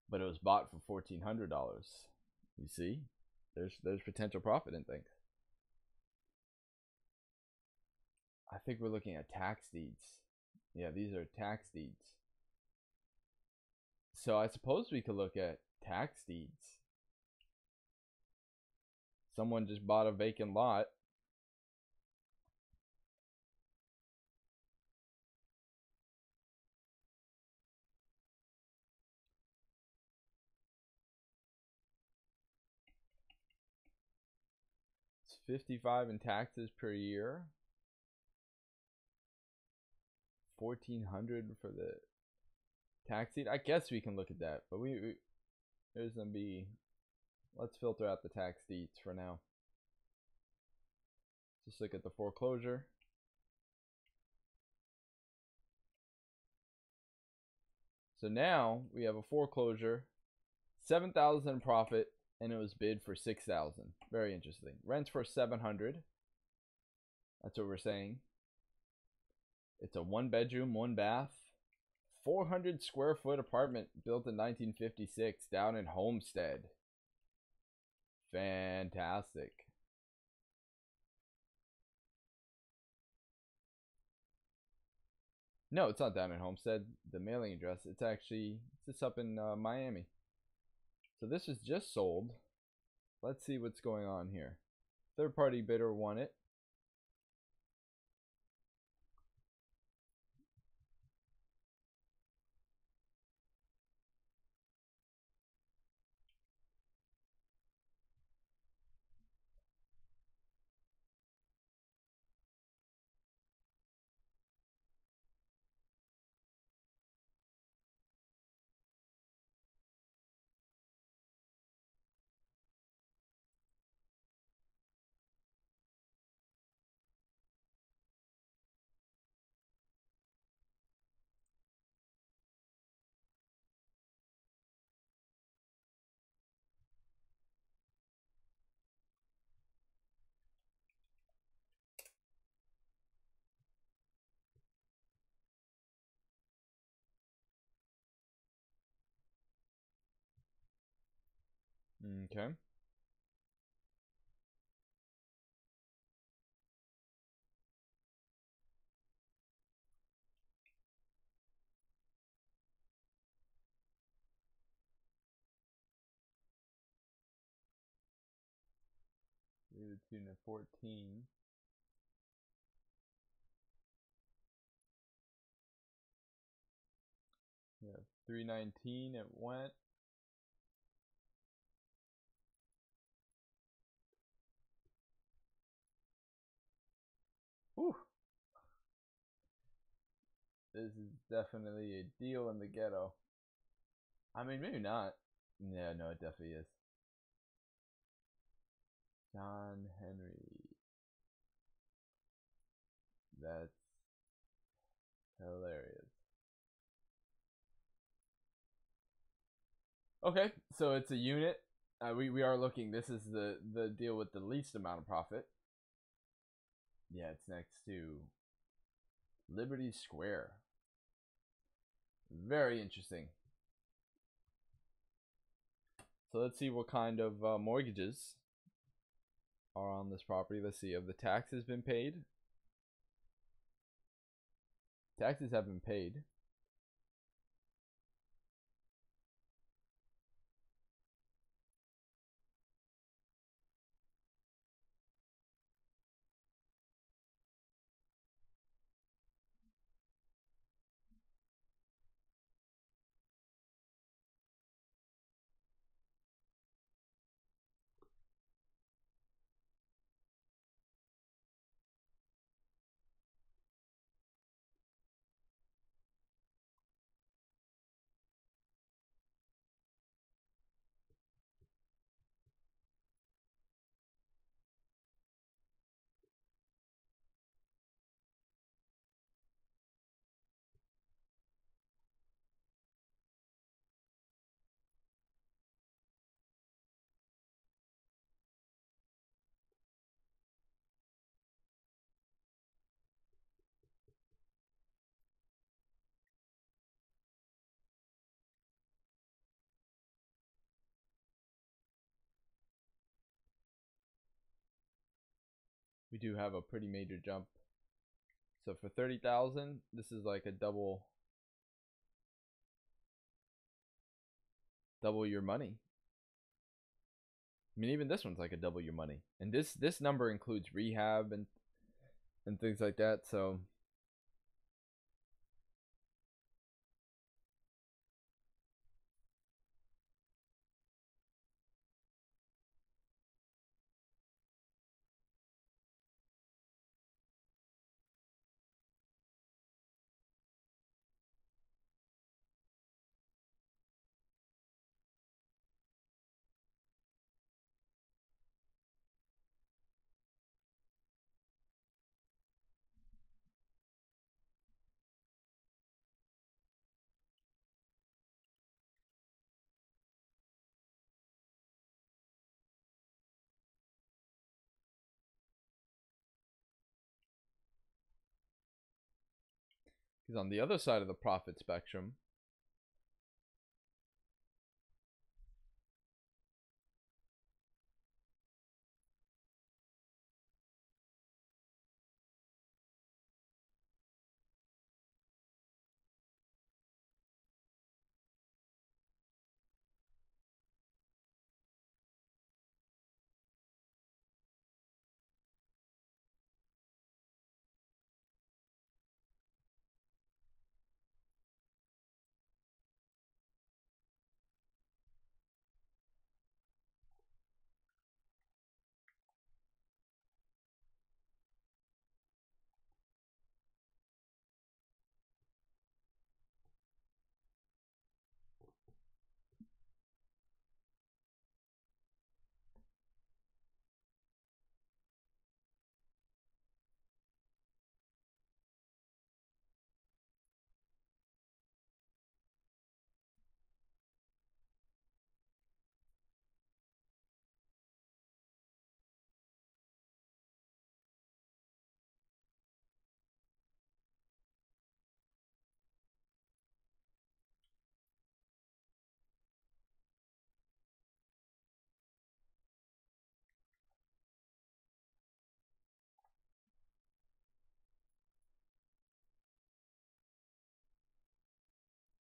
But it was bought for $1,400. You see? There's potential profit in things. I think we're looking at tax deeds. Yeah, these are tax deeds. So I suppose we could look at tax deeds. Someone just bought a vacant lot. It's $55 in taxes per year. $1,400 for the tax deed. I guess we can look at that, but there's gonna be. Let's filter out the tax deeds for now. Just look at the foreclosure. So now we have a foreclosure, $7,000 profit, and it was bid for $6,000. Very interesting. Rents for $700. That's what we're saying. It's a 1-bedroom, 1-bath, 400 square foot apartment built in 1956 down in Homestead. Fantastic. No, it's not down in Homestead. The mailing address. It's just up in Miami. So this was just sold. Let's see what's going on here. Third party bidder won it. Okay. Leave it to 14. Yeah, 319 it went. Whew. This is definitely a deal in the ghetto. I mean, maybe not. Yeah, no, it definitely is. John Henry. That's hilarious. Okay, so it's a unit. We are looking. This is the deal with the least amount of profit. Yeah, it's next to Liberty Square. Very interesting. So let's see what kind of mortgages are on this property. Let's see. Have the taxes been paid? Taxes have been paid. we do have a pretty major jump. So for 30,000, this is like a double your money. I mean, even this one's like a double your money, and this number includes rehab and things like that. So because on the other side of the profit spectrum,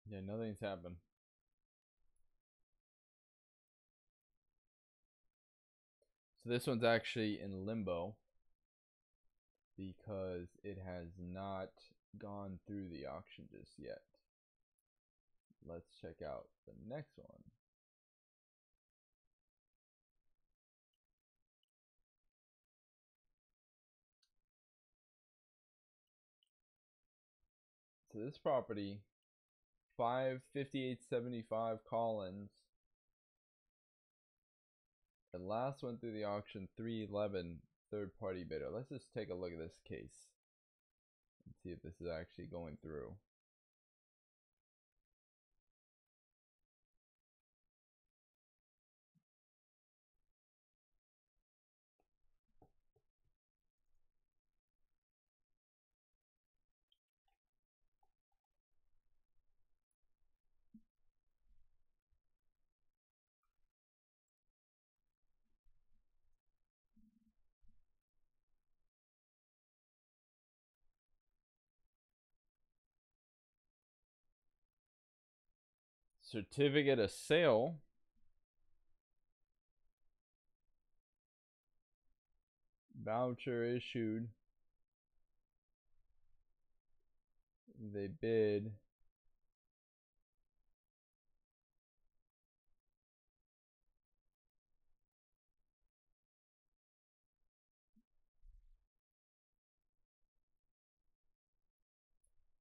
yeah, nothing's happened. So this one's actually in limbo because it has not gone through the auction just yet. Let's check out the next one. So this property, 55875 Collins. It last went through the auction 311 third party bidder. Let's just take a look at this case and see if this is actually going through. Certificate of sale. Voucher issued. They bid.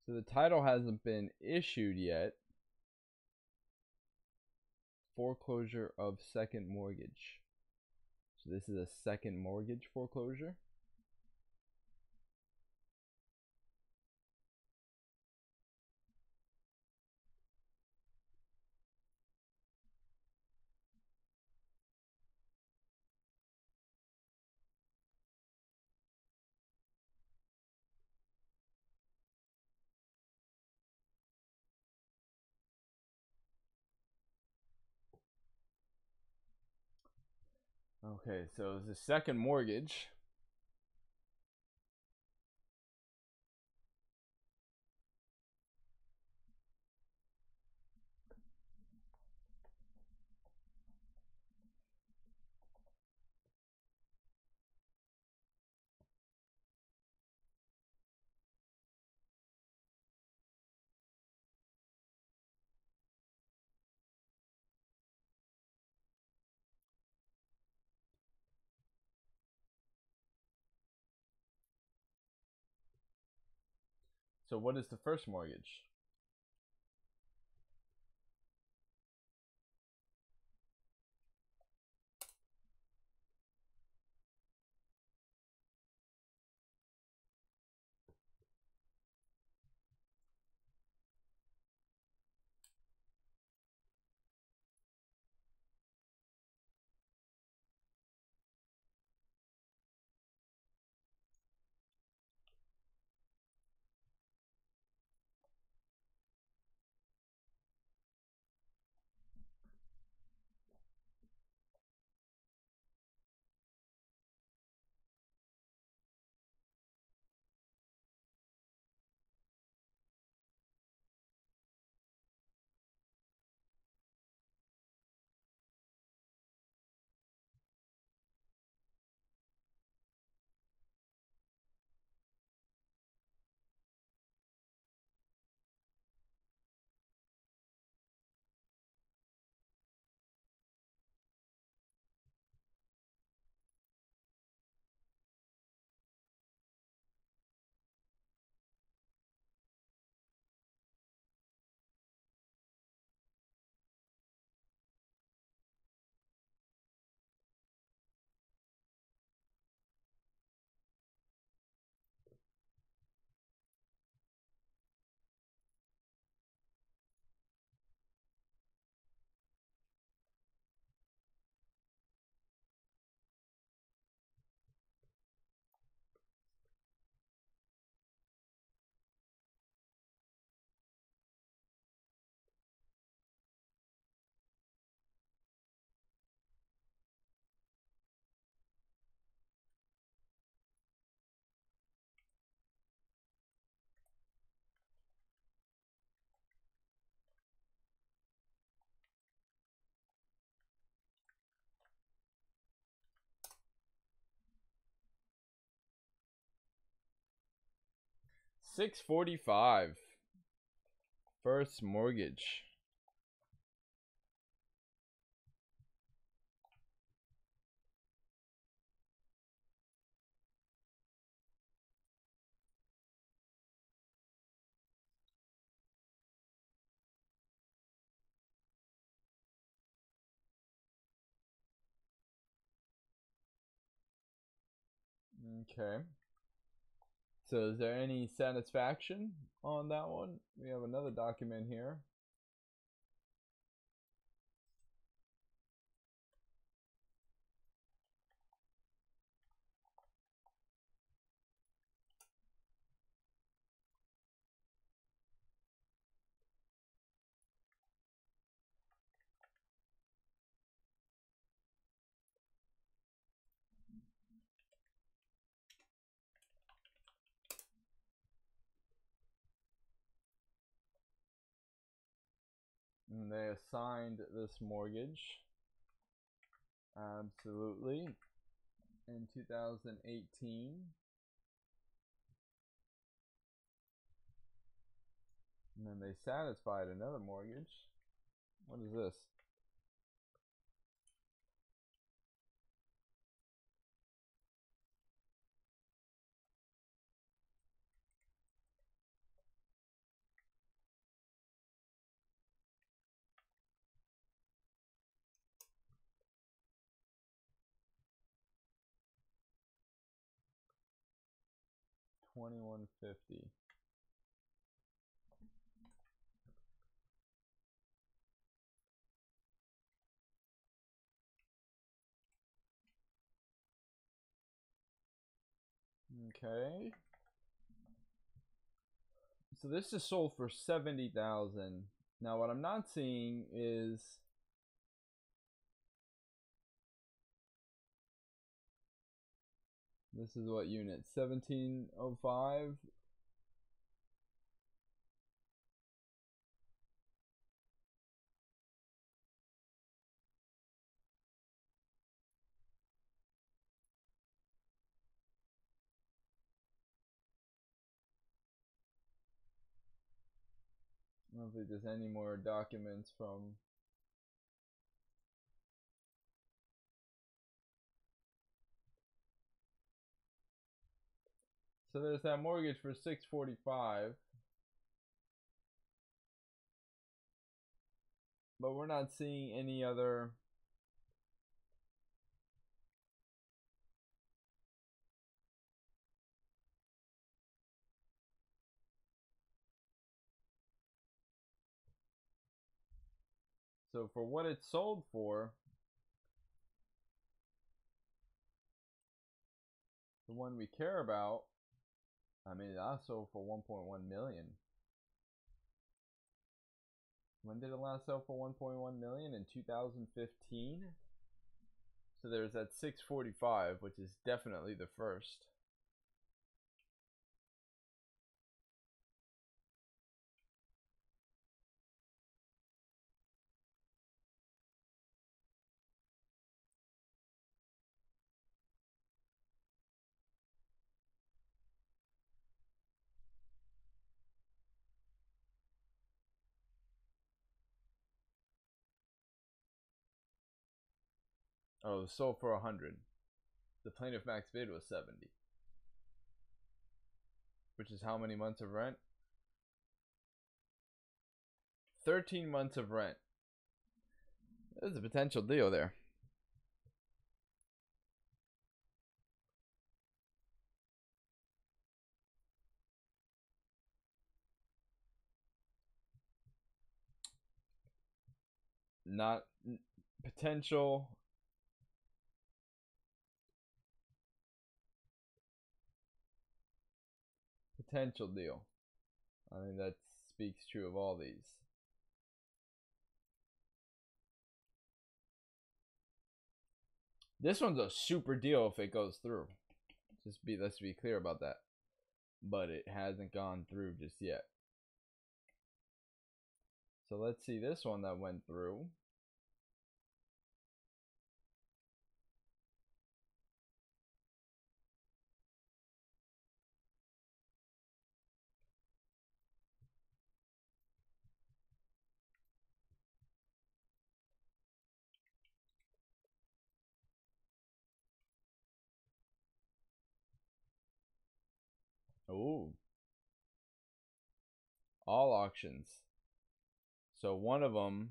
So the title hasn't been issued yet. Foreclosure of second mortgage. So this is a second mortgage foreclosure. Okay, so it's a second mortgage. So what is the first mortgage? $645. First mortgage. Okay. So is there any satisfaction on that one? We have another document here. And they assigned this mortgage. Absolutely. In 2018. And then they satisfied another mortgage. What is this? $2,150. Okay. So this is sold for 70,000. Now what I'm not seeing is this is what unit? 1705. I don't think there's any more documents from. So there's that mortgage for 645. but we're not seeing any other. So for what it sold for, the one we care about, I mean, that sold for 1.1 million. When did it last sell for 1.1 million? In 2015. So there's that 645, which is definitely the first. Oh, it was sold for 100. The plaintiff max bid was 70. Which is how many months of rent? 13 months of rent. There's a potential deal there. Not potential. Potential deal. I mean, that speaks true of all these. This one's a super deal if it goes through. Let's be clear about that. But it hasn't gone through just yet. So let's see this one that went through. Oh, all auctions. So one of them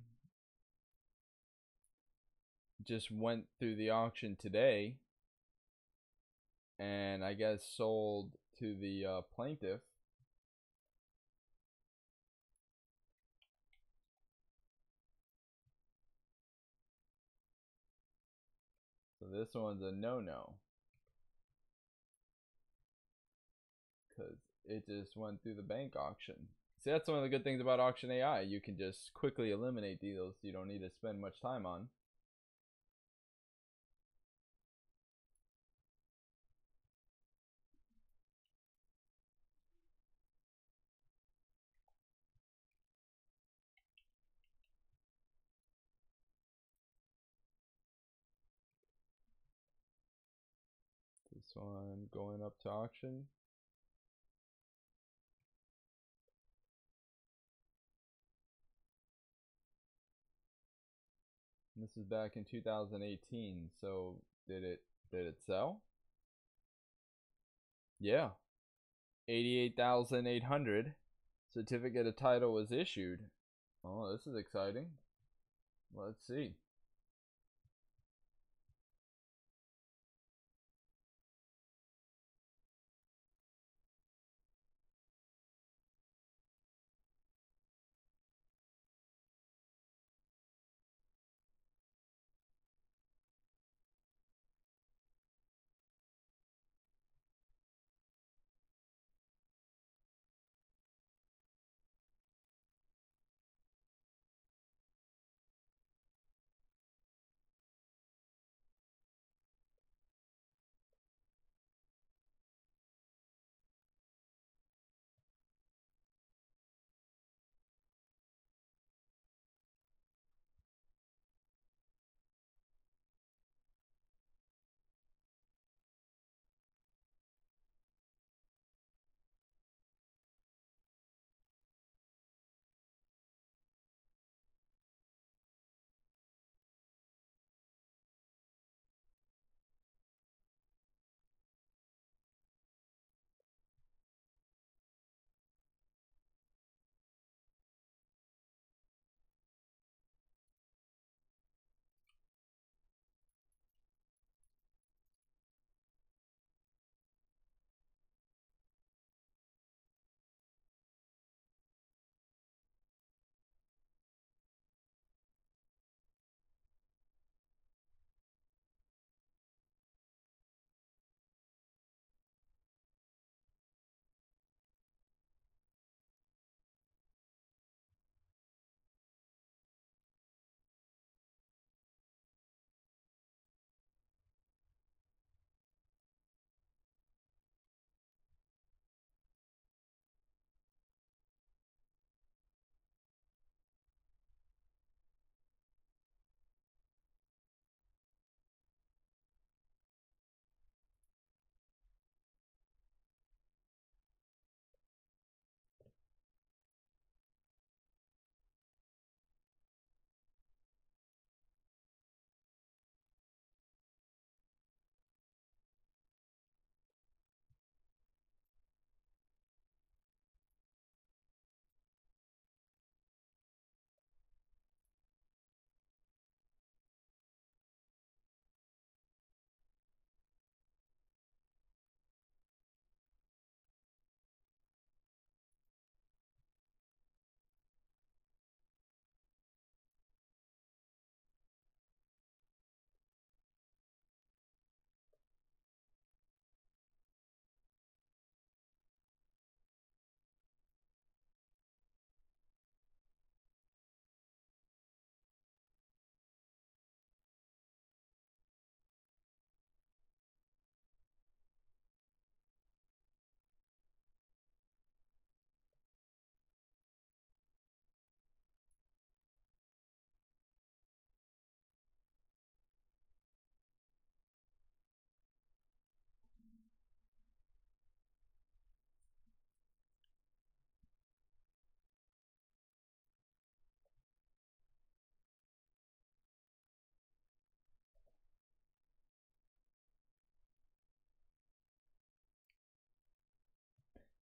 just went through the auction today, and I guess sold to the plaintiff. So this one's a no-no, because it just went through the bank auction. See, that's one of the good things about Auction AI. You can just quickly eliminate deals you don't need to spend much time on. This one going up to auction. And this is back in 2018. So did it sell? Yeah. 88,800. Certificate of title was issued. Oh, this is exciting. Let's see.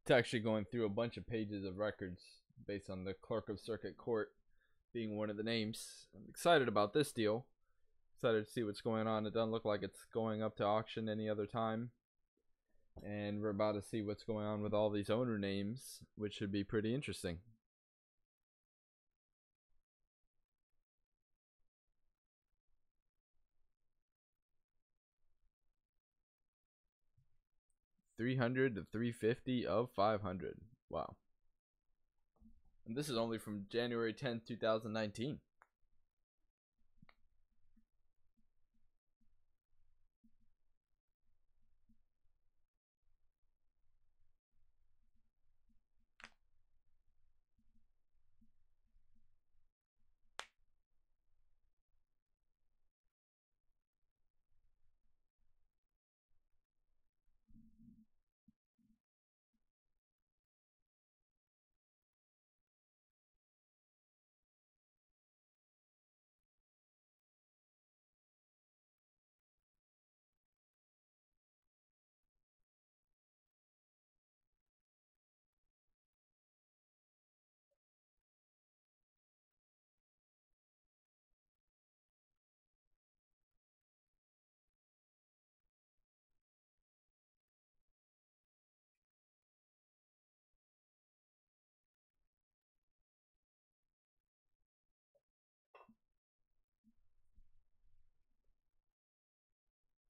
It's actually going through a bunch of pages of records based on the Clerk of Circuit Court being one of the names. I'm excited about this deal. Excited to see what's going on. It doesn't look like it's going up to auction any other time. And we're about to see what's going on with all these owner names, which should be pretty interesting. $300 to $350 of $500. Wow. And this is only from January 10th, 2019.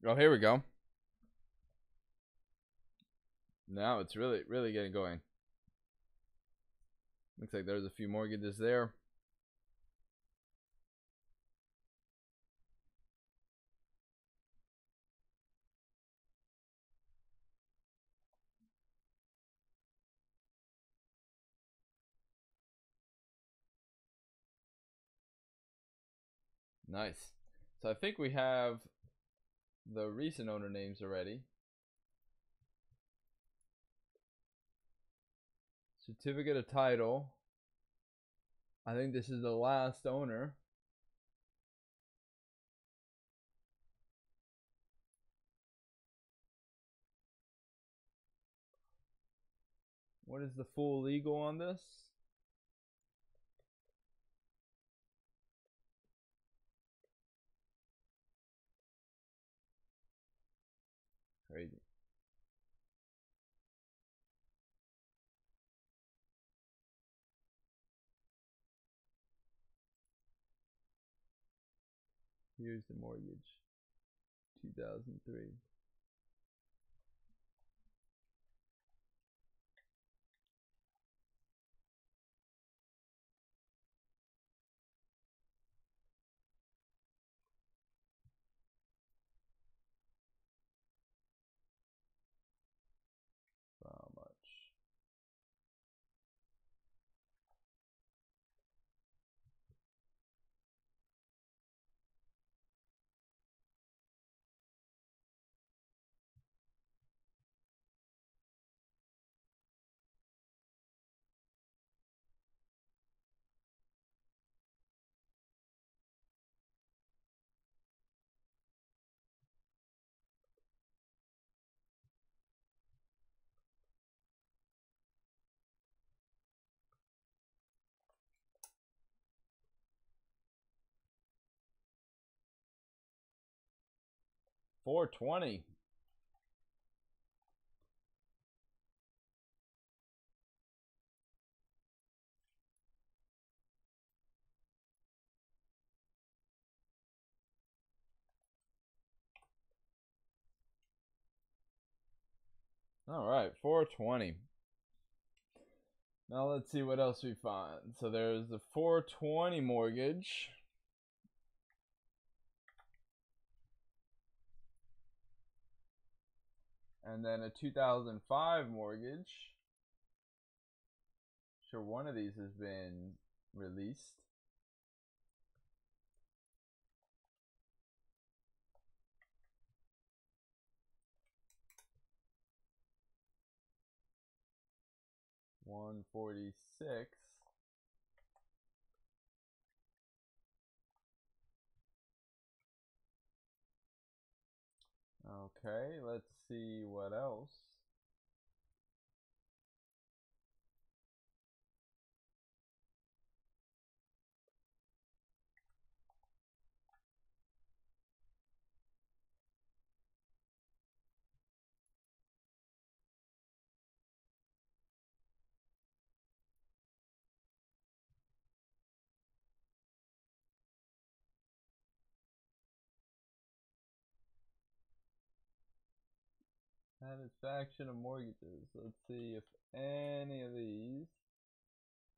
Oh, here we go. Now it's really getting going. Looks like there's a few mortgages there. Nice. So I think we have the recent owner names already. Certificate of title. I think this is the last owner. What is the full legal on this? Crazy. Here's the mortgage. 2003. How much? $420. All right, 420. Now let's see what else we find. So there's the 420 mortgage. And then a 2005 mortgage. Sure, one of these has been released. $146. Okay, let's see what else. Satisfaction of mortgages. Let's see if any of these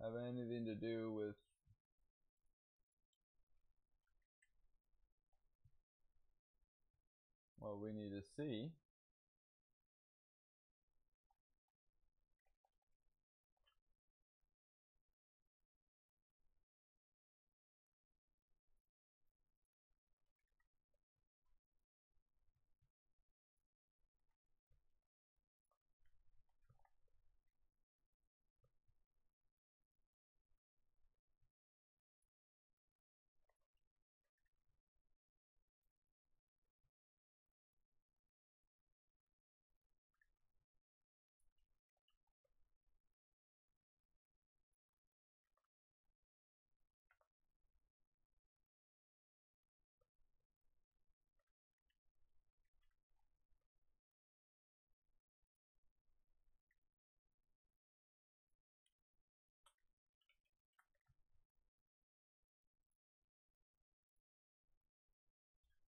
have anything to do with what we need to see.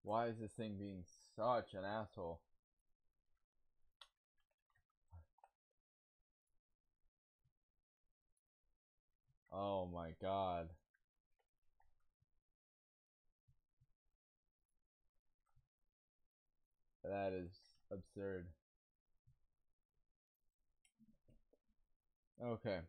Why is this thing being such an asshole? Oh my god. That is absurd. Okay.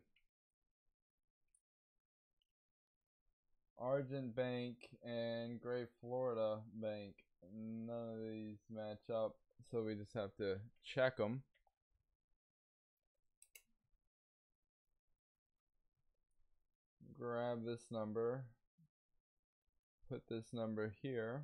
Argent Bank and Great Florida Bank. None of these match up, so we just have to check them. Grab this number. Put this number here.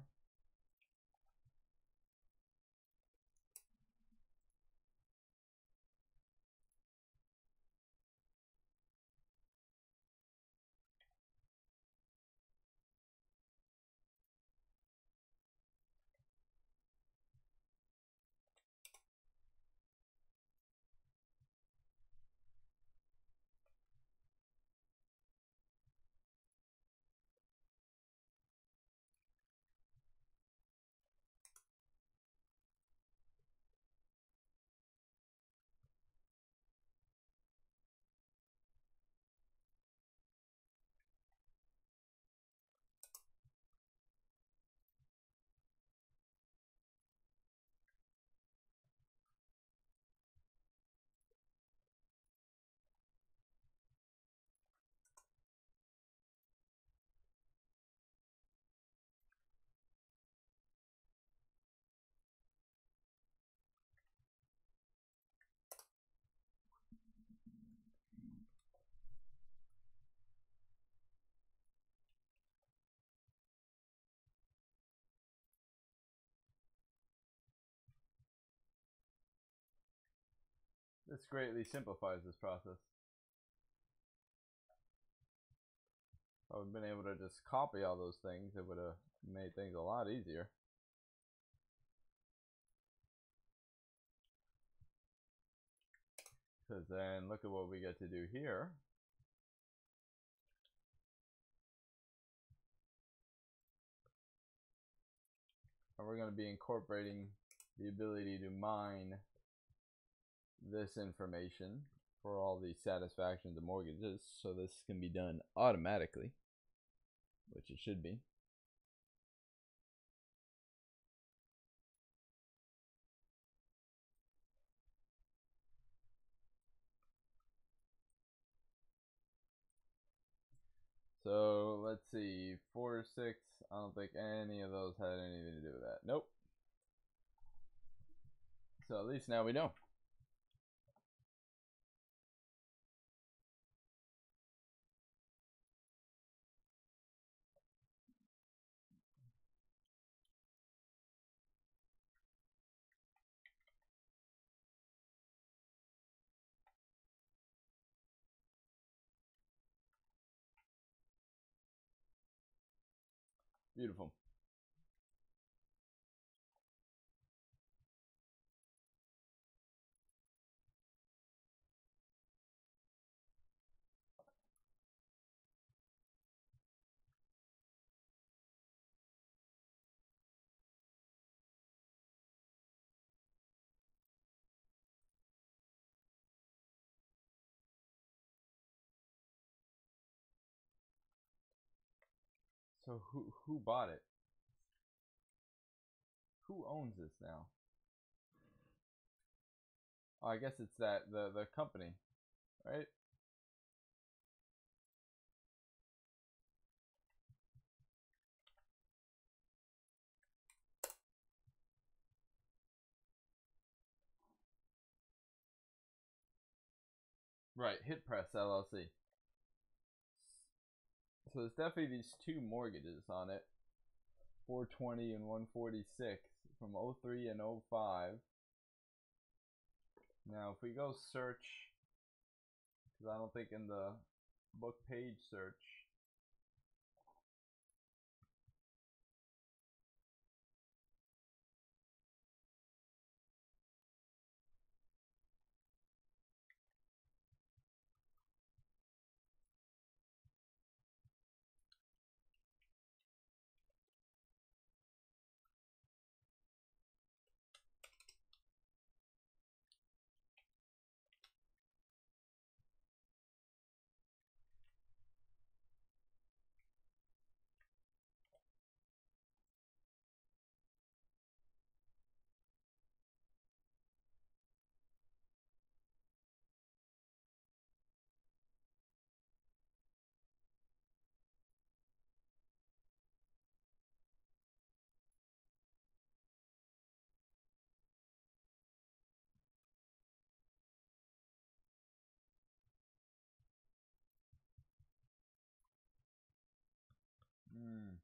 This greatly simplifies this process. If I would have been able to just copy all those things, it would have made things a lot easier. Because then look at what we get to do here. And we're going to be incorporating the ability to mine this information for all the satisfactions of mortgages, so this can be done automatically, which it should be. So let's see, 4 or 6, I don't think any of those had anything to do with that. Nope. So at least now we know. Beautiful. So who bought it? Who owns this now? Oh, I guess it's the company, right? Right, Hit Press LLC. So there's definitely these two mortgages on it, 420 and 146 from 03 and 05. Now, if we go search, because I don't think in the book page search. Hmm.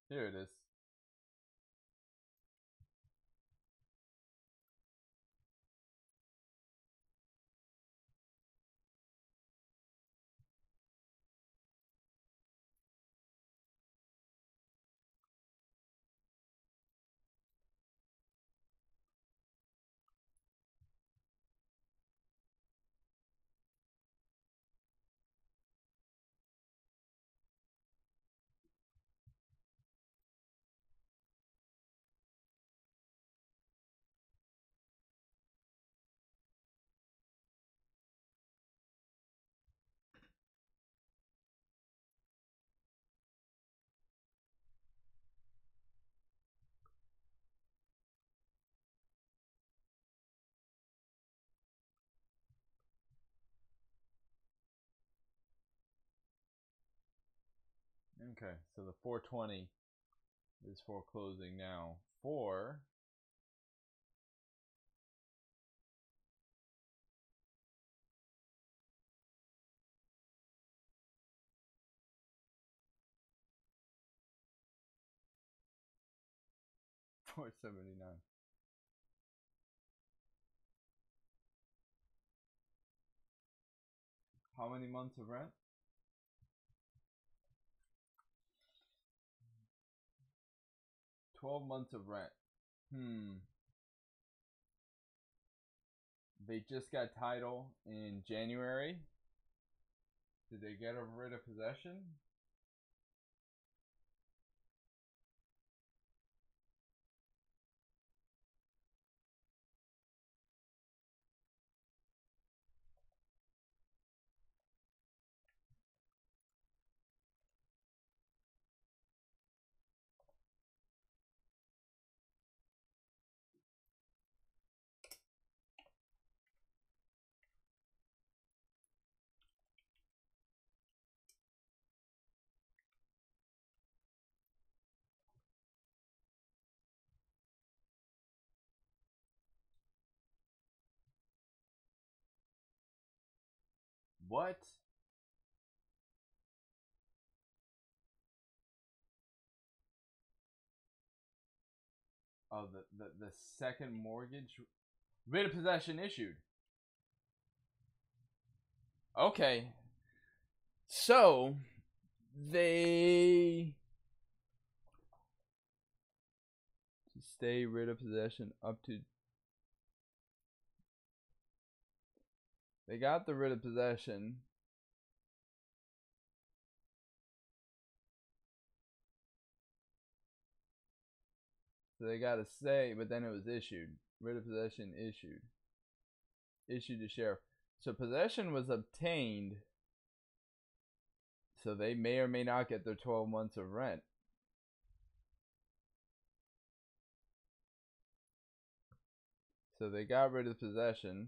Here it is. Okay, so the 420 is foreclosing now for 479. How many months of rent? 12 months of rent. They just got title in January. Did they get rid of possession? What? Oh, the second mortgage writ of possession issued. Okay. So they stay writ of possession up to, they got the writ of possession. So they got to say, but then it was issued. Writ of possession issued. Issued to sheriff. So possession was obtained. So they may or may not get their 12 months of rent. So they got rid of possession.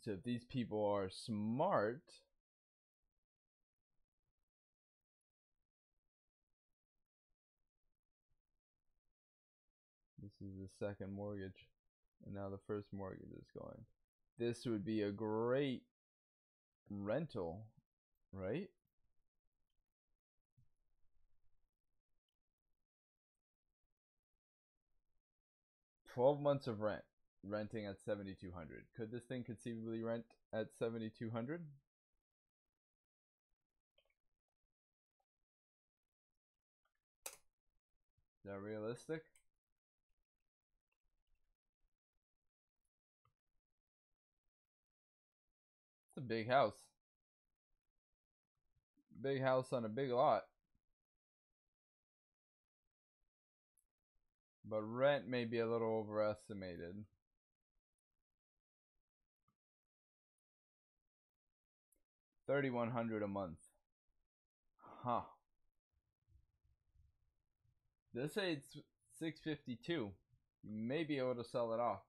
So if these people are smart, this is the second mortgage, and now the first mortgage is going. This would be a great rental, right? $12 months of rent, renting at $7,200. Could this thing conceivably rent at $7,200? Is that realistic? It's a big house. Big house on a big lot. But rent may be a little overestimated. $3,100 a month. Huh. This say it's $652. You may be able to sell it off.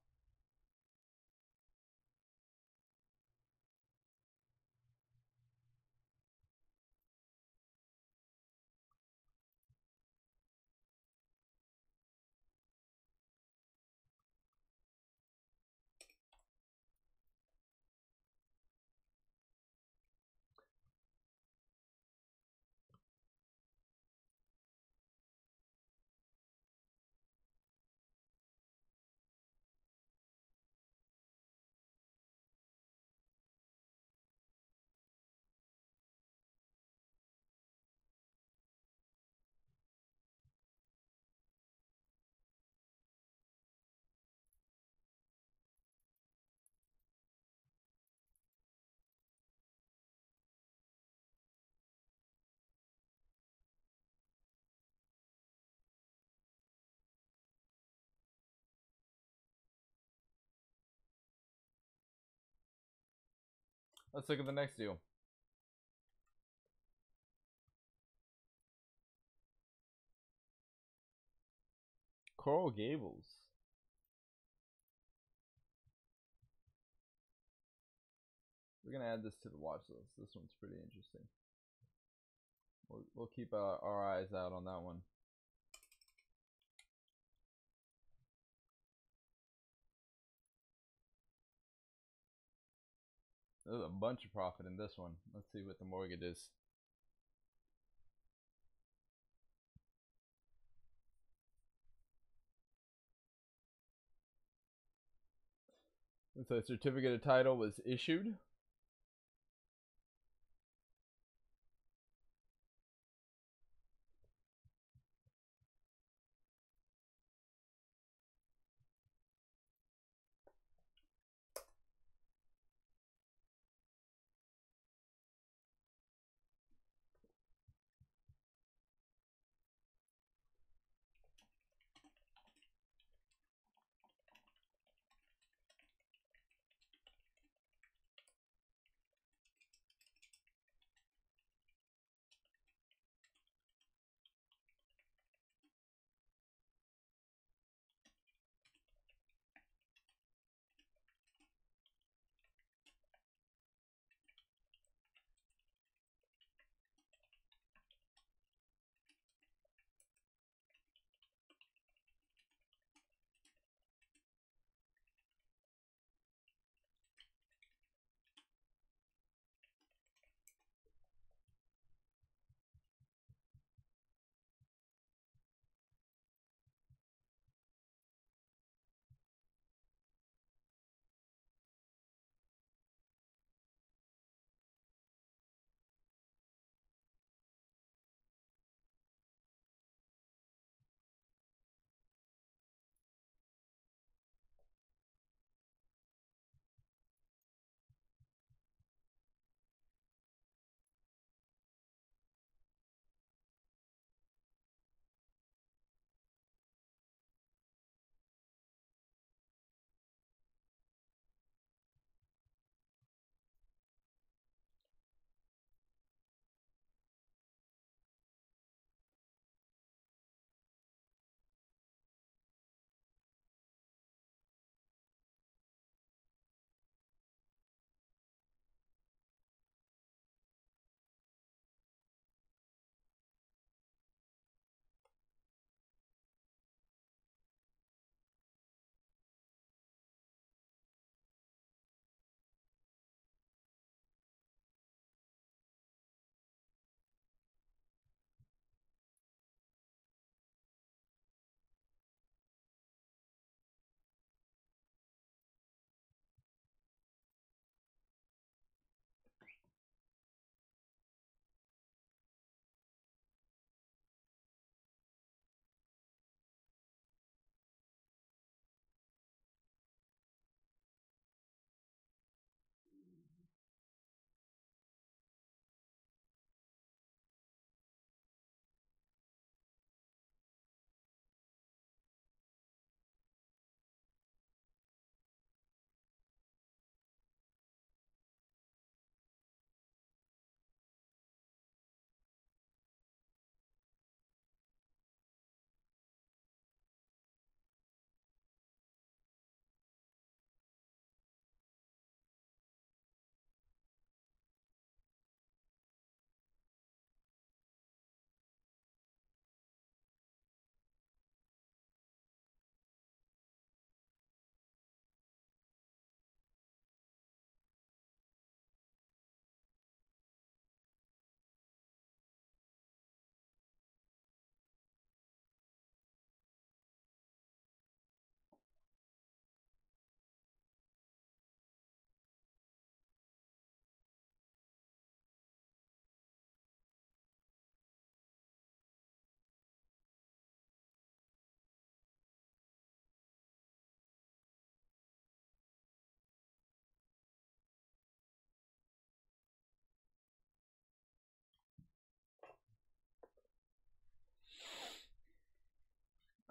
Let's look at the next deal. Coral Gables. We're gonna add this to the watch list. This one's pretty interesting. We'll keep our eyes out on that one. There's a bunch of profit in this one. Let's see what the mortgage is. So certificate of title was issued.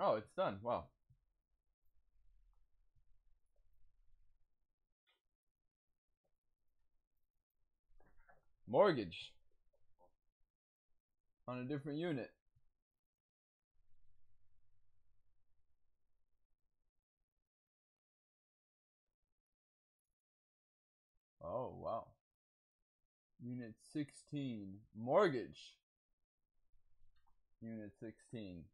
Oh, it's done. Wow. Mortgage on a different unit. Oh, wow. Unit 16. Mortgage. Unit 16.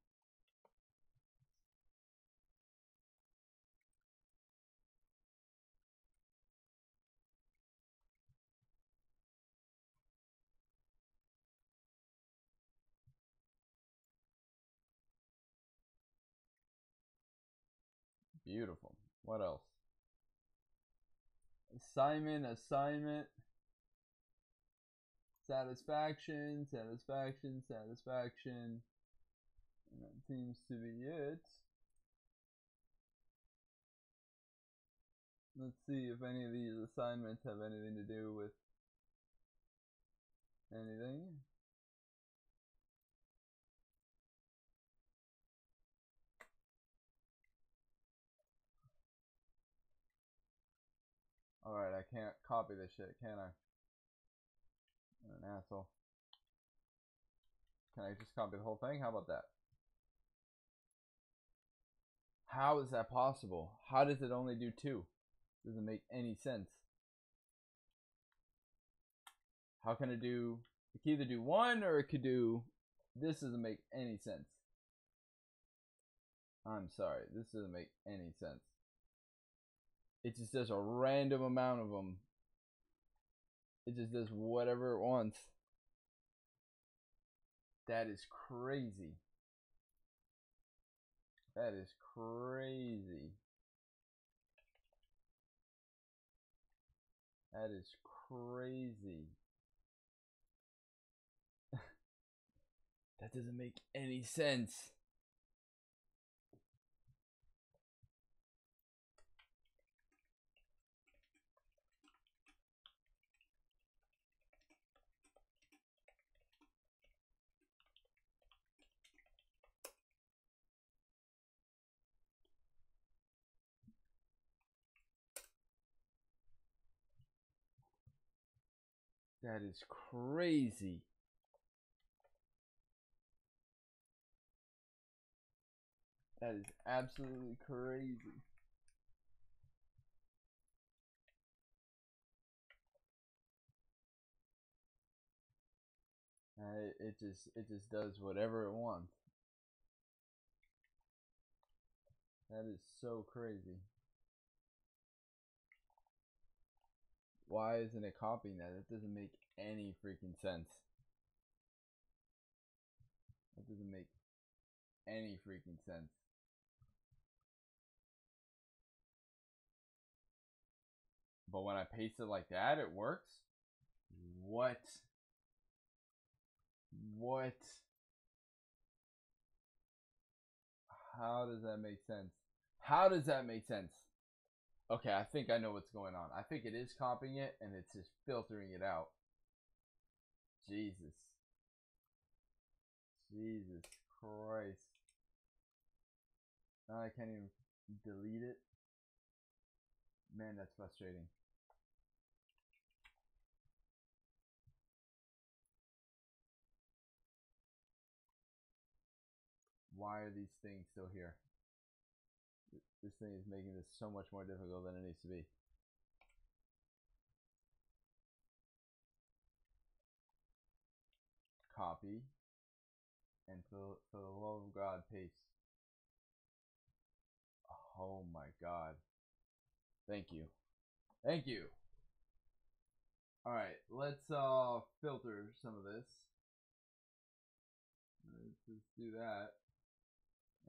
Beautiful. What else? Assignment, assignment. Satisfaction, satisfaction, satisfaction. And that seems to be it. Let's see if any of these assignments have anything to do with anything. Alright, I can't copy this shit, can I? I'm an asshole. Can I just copy the whole thing? How about that? How is that possible? How does it only do 2? Doesn't make any sense. How can it do... It can either do 1 or it could do... This doesn't make any sense. I'm sorry. This doesn't make any sense. It just does a random amount of them. It just does whatever it wants. That is crazy. That is crazy. That is crazy. That doesn't make any sense. That is crazy. That is absolutely crazy. It just does whatever it wants. That is so crazy. Why isn't it copying that? It doesn't make any freaking sense. It doesn't make any freaking sense. But when I paste it like that, it works? What? What? How does that make sense? How does that make sense? Okay, I think I know what's going on. I think it is copying it and it's just filtering it out. Jesus. Jesus Christ. Now I can't even delete it. Man, that's frustrating. Why are these things still here? This thing is making this so much more difficult than it needs to be. Copy. And for the love of God, paste. Oh my God. Thank you. Thank you. Alright, let's filter some of this. Let's just do that.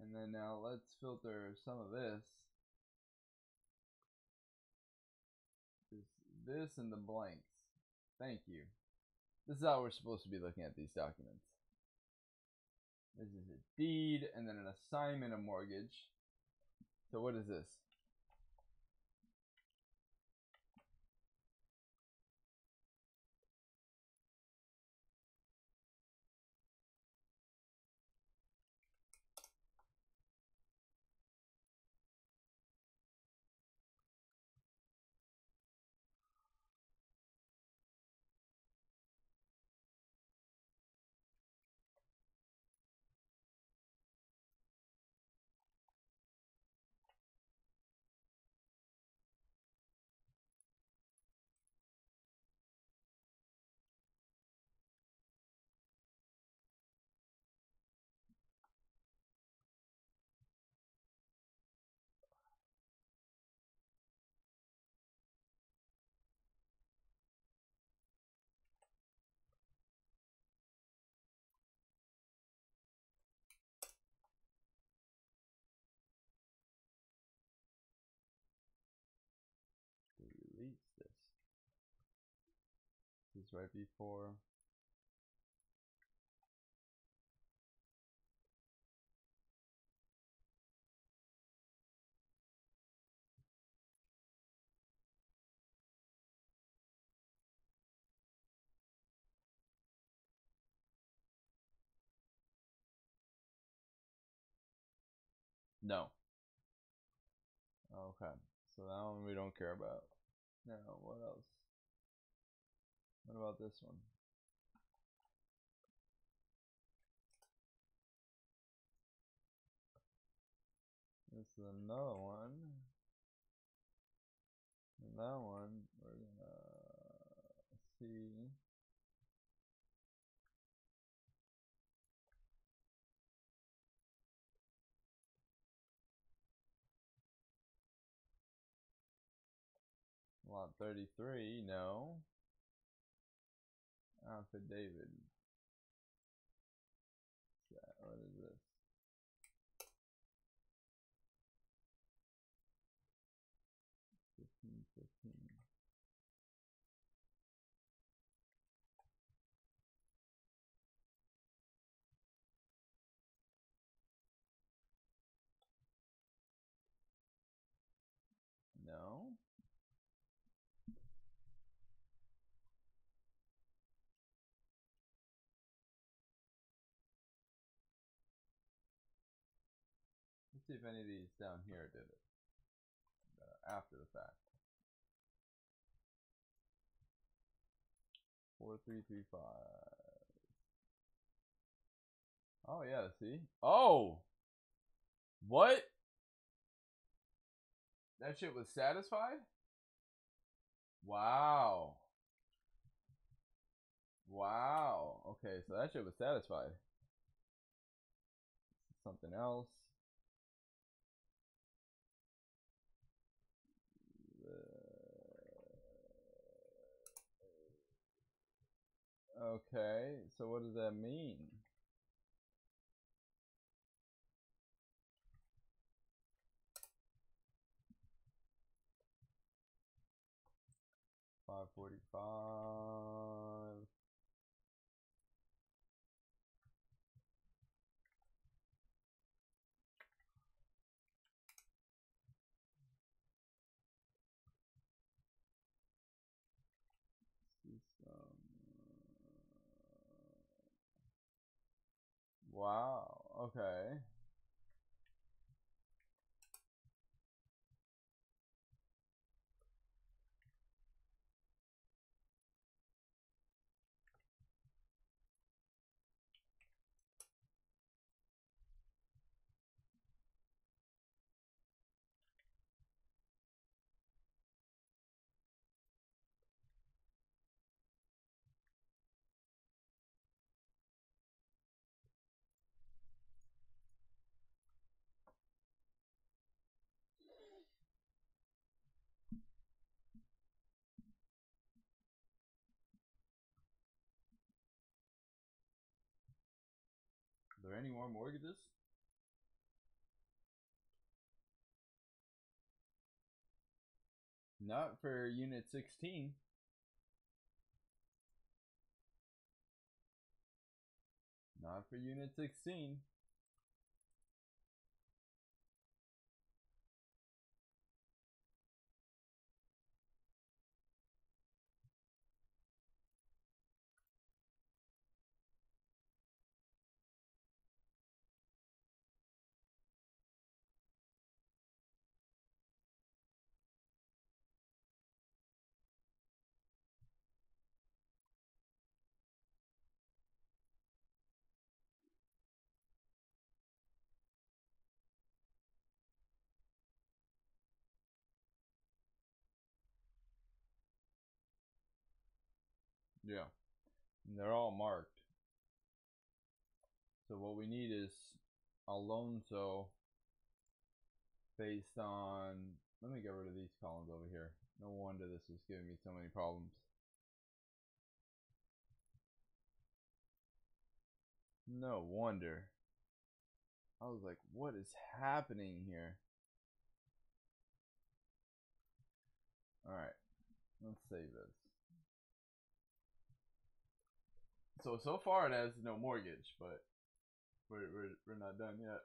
And then now let's filter some of this. This and the blanks. Thank you. This is how we're supposed to be looking at these documents. This is a deed and then an assignment of mortgage. So what is this? was right before. No. Okay. So that one we don't care about. Now, what else? What about this one? This is another one. And that one, we're gonna see. Lot 33, no. Affidavit. What is this? $15.15. No. Let's see if any of these down here did it after the fact. 4335. Oh yeah, see? Oh! What? That shit was satisfied? Wow. Wow. Okay, so that shit was satisfied. Something else. Okay, so what does that mean? $5.45. Wow. Okay. Are there any more mortgages? Not for Unit 16. Not for Unit 16. Yeah. And they're all marked. So what we need is Alonso based on, let me get rid of these columns over here. No wonder this is giving me so many problems. No wonder. I was like, what is happening here? Alright, let's save this. So far it has no mortgage, but we're not done yet.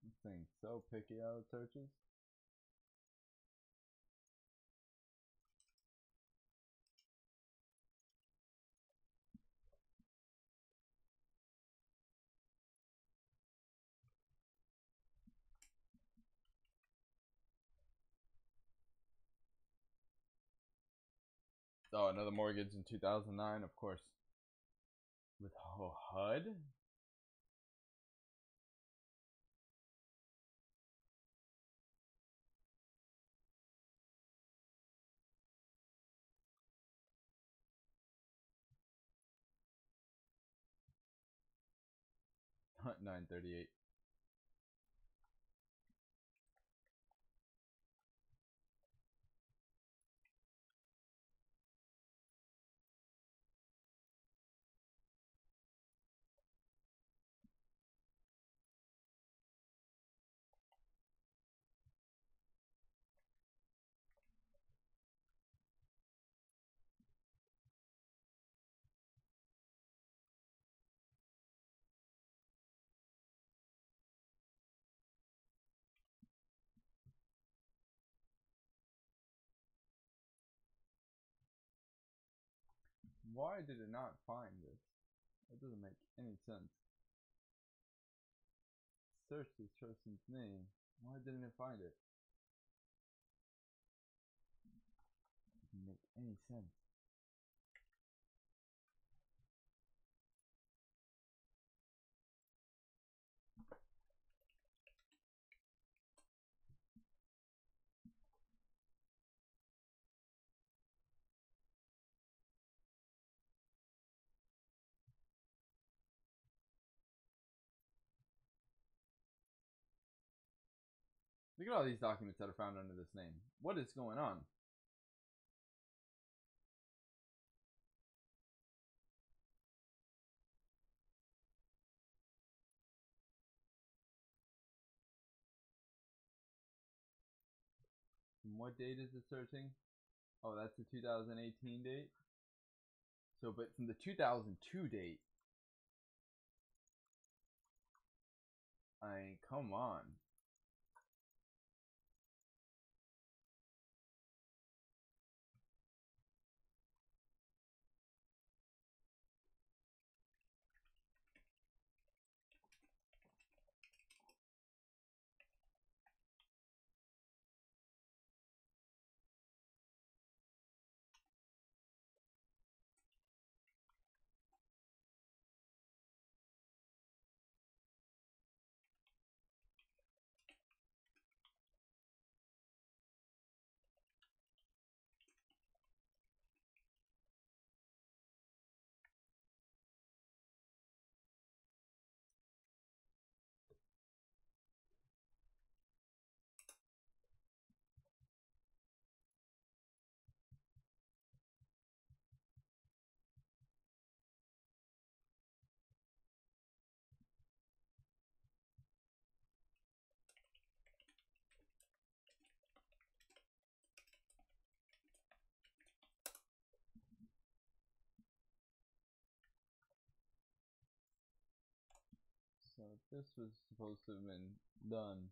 This thing's so picky how it searches. Oh, another mortgage in 2009, of course. With HUD? Hunt 938. Why did it not find this? That doesn't make any sense. Search this person's name. Why didn't it find it? Doesn't make any sense. Look at all these documents that are found under this name. What is going on? From what date is it searching? Oh, that's the 2018 date. So, but from the 2002 date, I mean, come on. So this was supposed to have been done.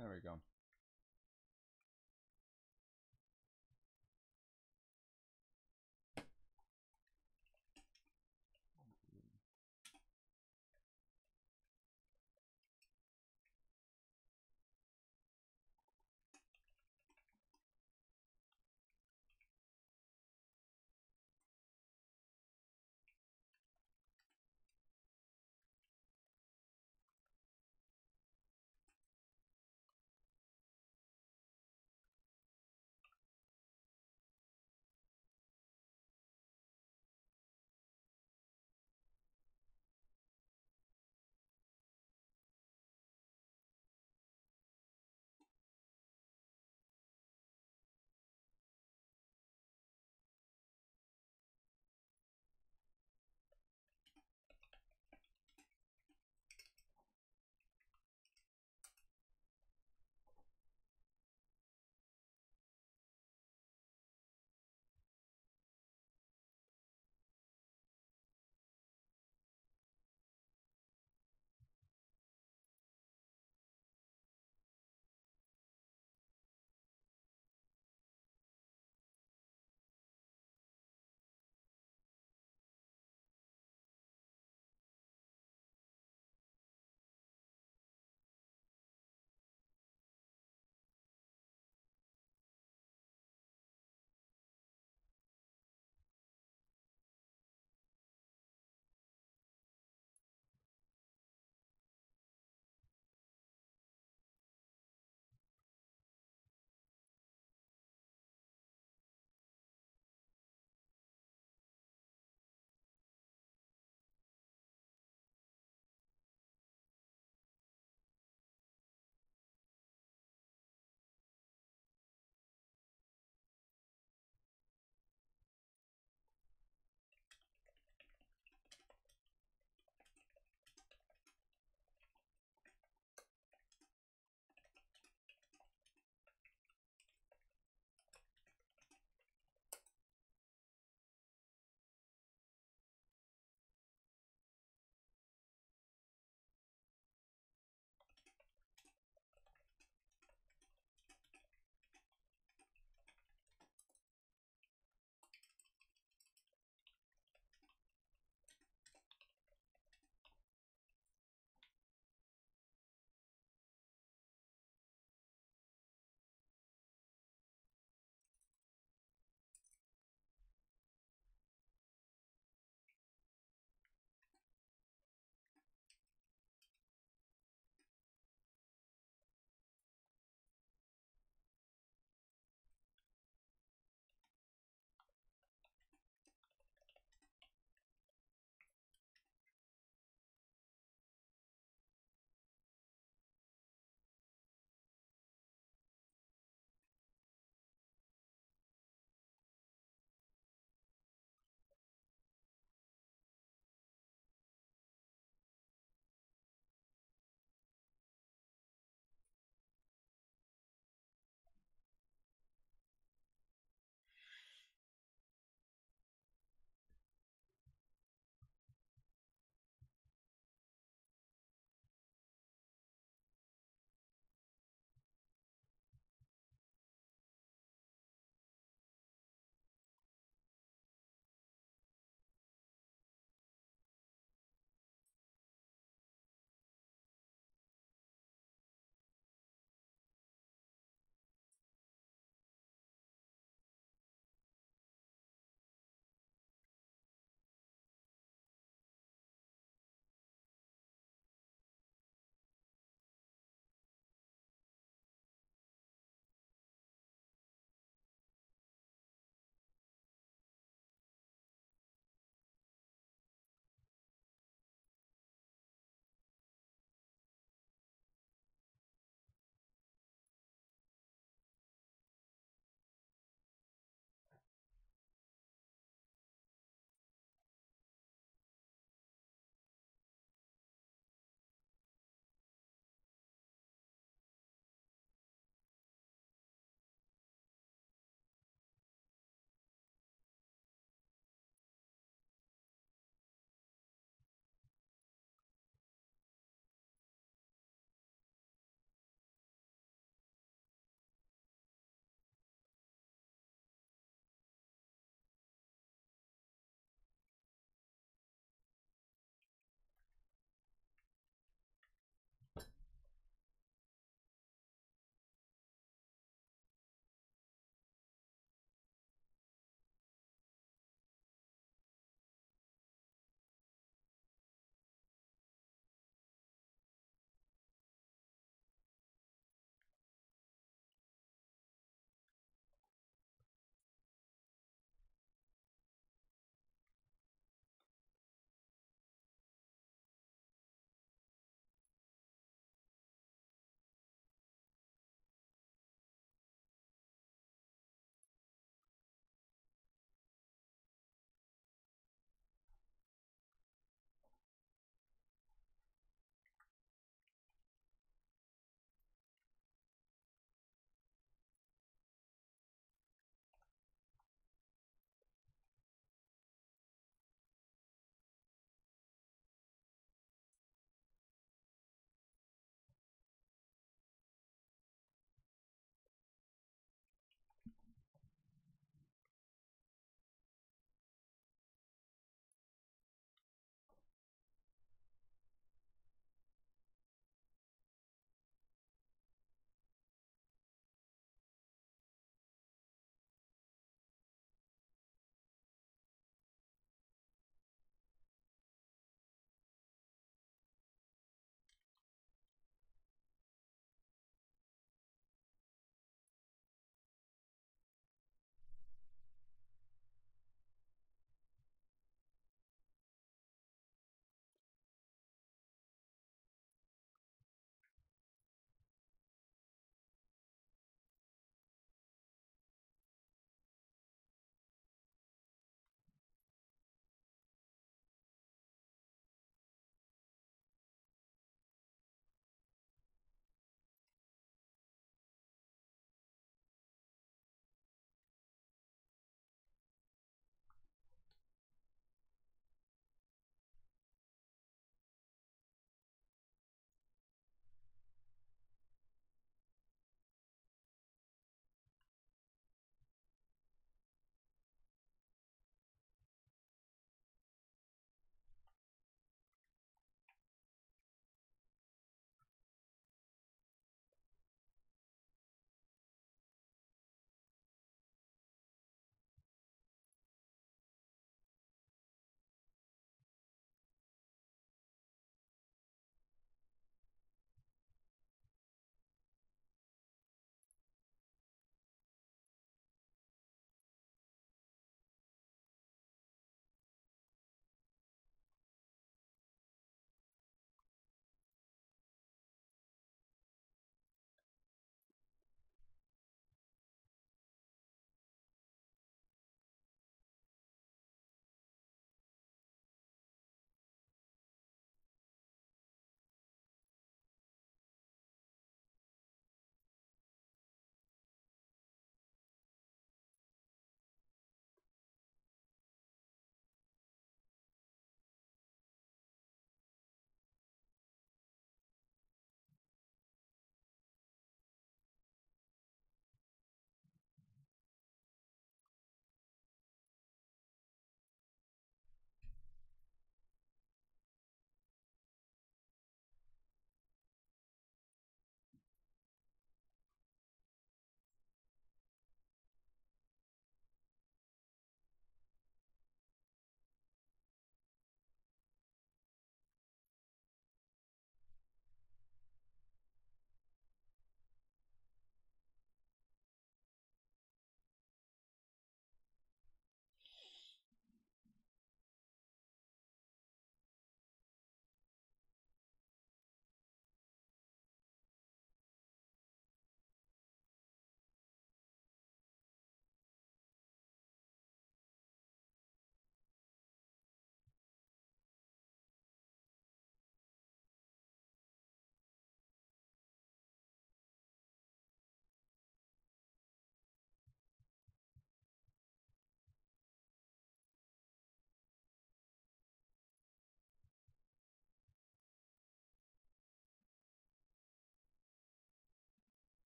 There we go.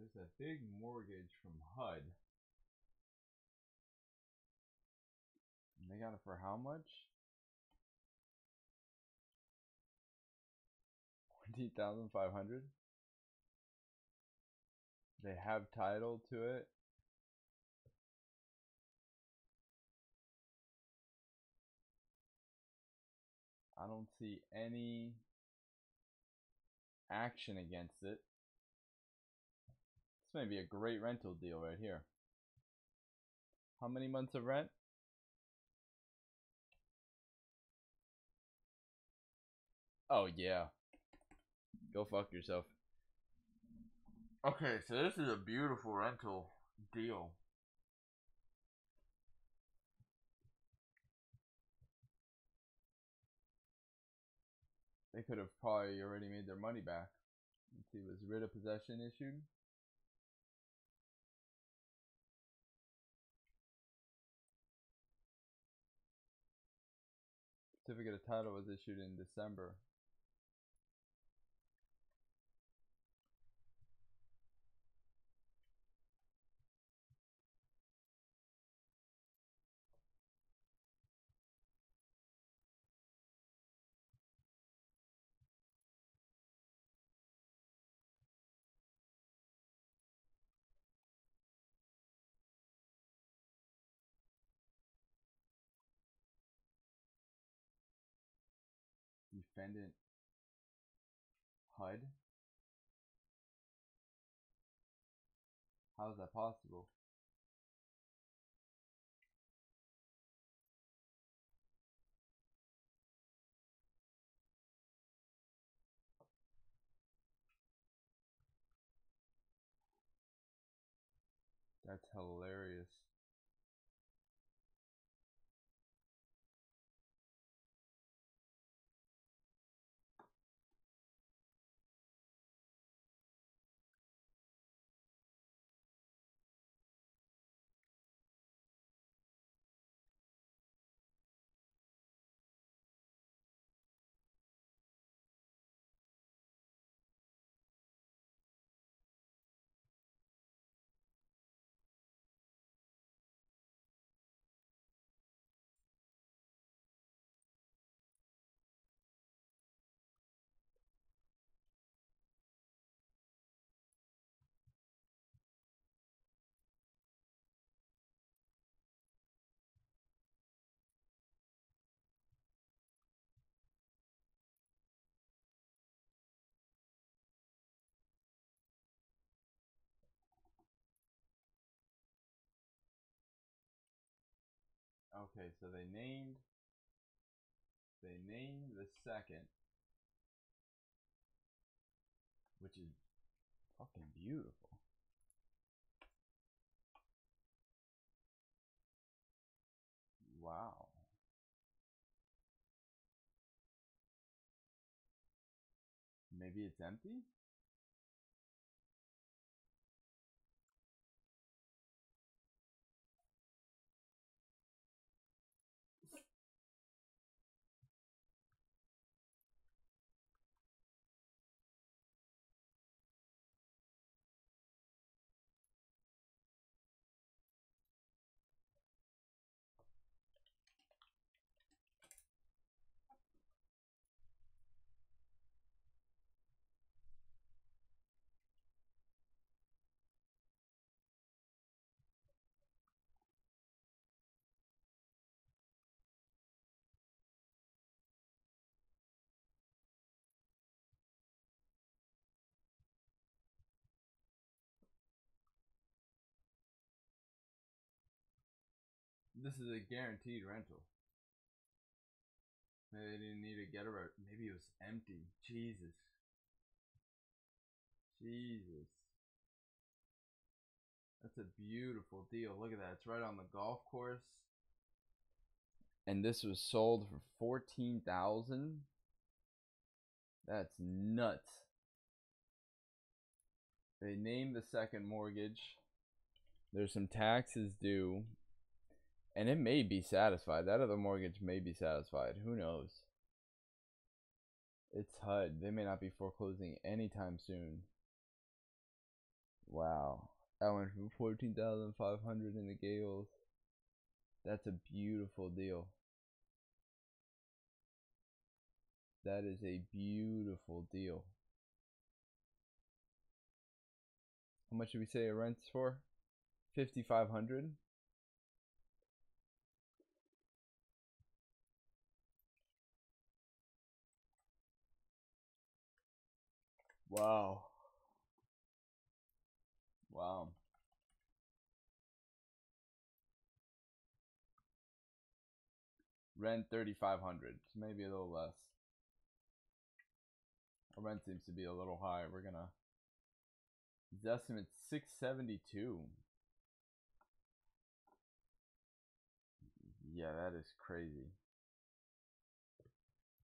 there's a big mortgage from HUD. And they got it for how much? 20,500. They have title to it. I don't see any action against it. This may be a great rental deal right here. How many months of rent? Oh yeah. Go fuck yourself. Okay, so this is a beautiful rental deal. They could have probably already made their money back. Let's see, was writ of possession issued? Certificate of title was issued in December. Defendant HUD? How is that possible? That's hilarious. Okay, so they named the second, which is fucking beautiful. Wow. Maybe it's empty? This is a guaranteed rental. Maybe they didn't need to get it. Maybe it was empty. Jesus. Jesus. That's a beautiful deal. Look at that. It's right on the golf course. And this was sold for 14,000. That's nuts. They named the second mortgage. There's some taxes due. And it may be satisfied. That other mortgage may be satisfied. Who knows? It's HUD. They may not be foreclosing anytime soon. Wow. That went from 14,500 in the Gales. That's a beautiful deal. That is a beautiful deal. How much did we say it rents for? 5,500. Wow. Wow. Rent 3,500. So maybe a little less. Our rent seems to be a little high. We're gonna. His estimate's 672. Yeah, that is crazy.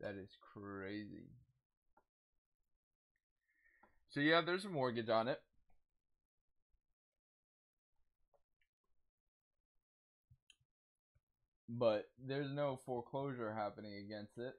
That is crazy. So yeah, there's a mortgage on it. But there's no foreclosure happening against it.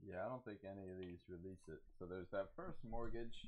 Yeah, I don't think any of these release it. So there's that first mortgage.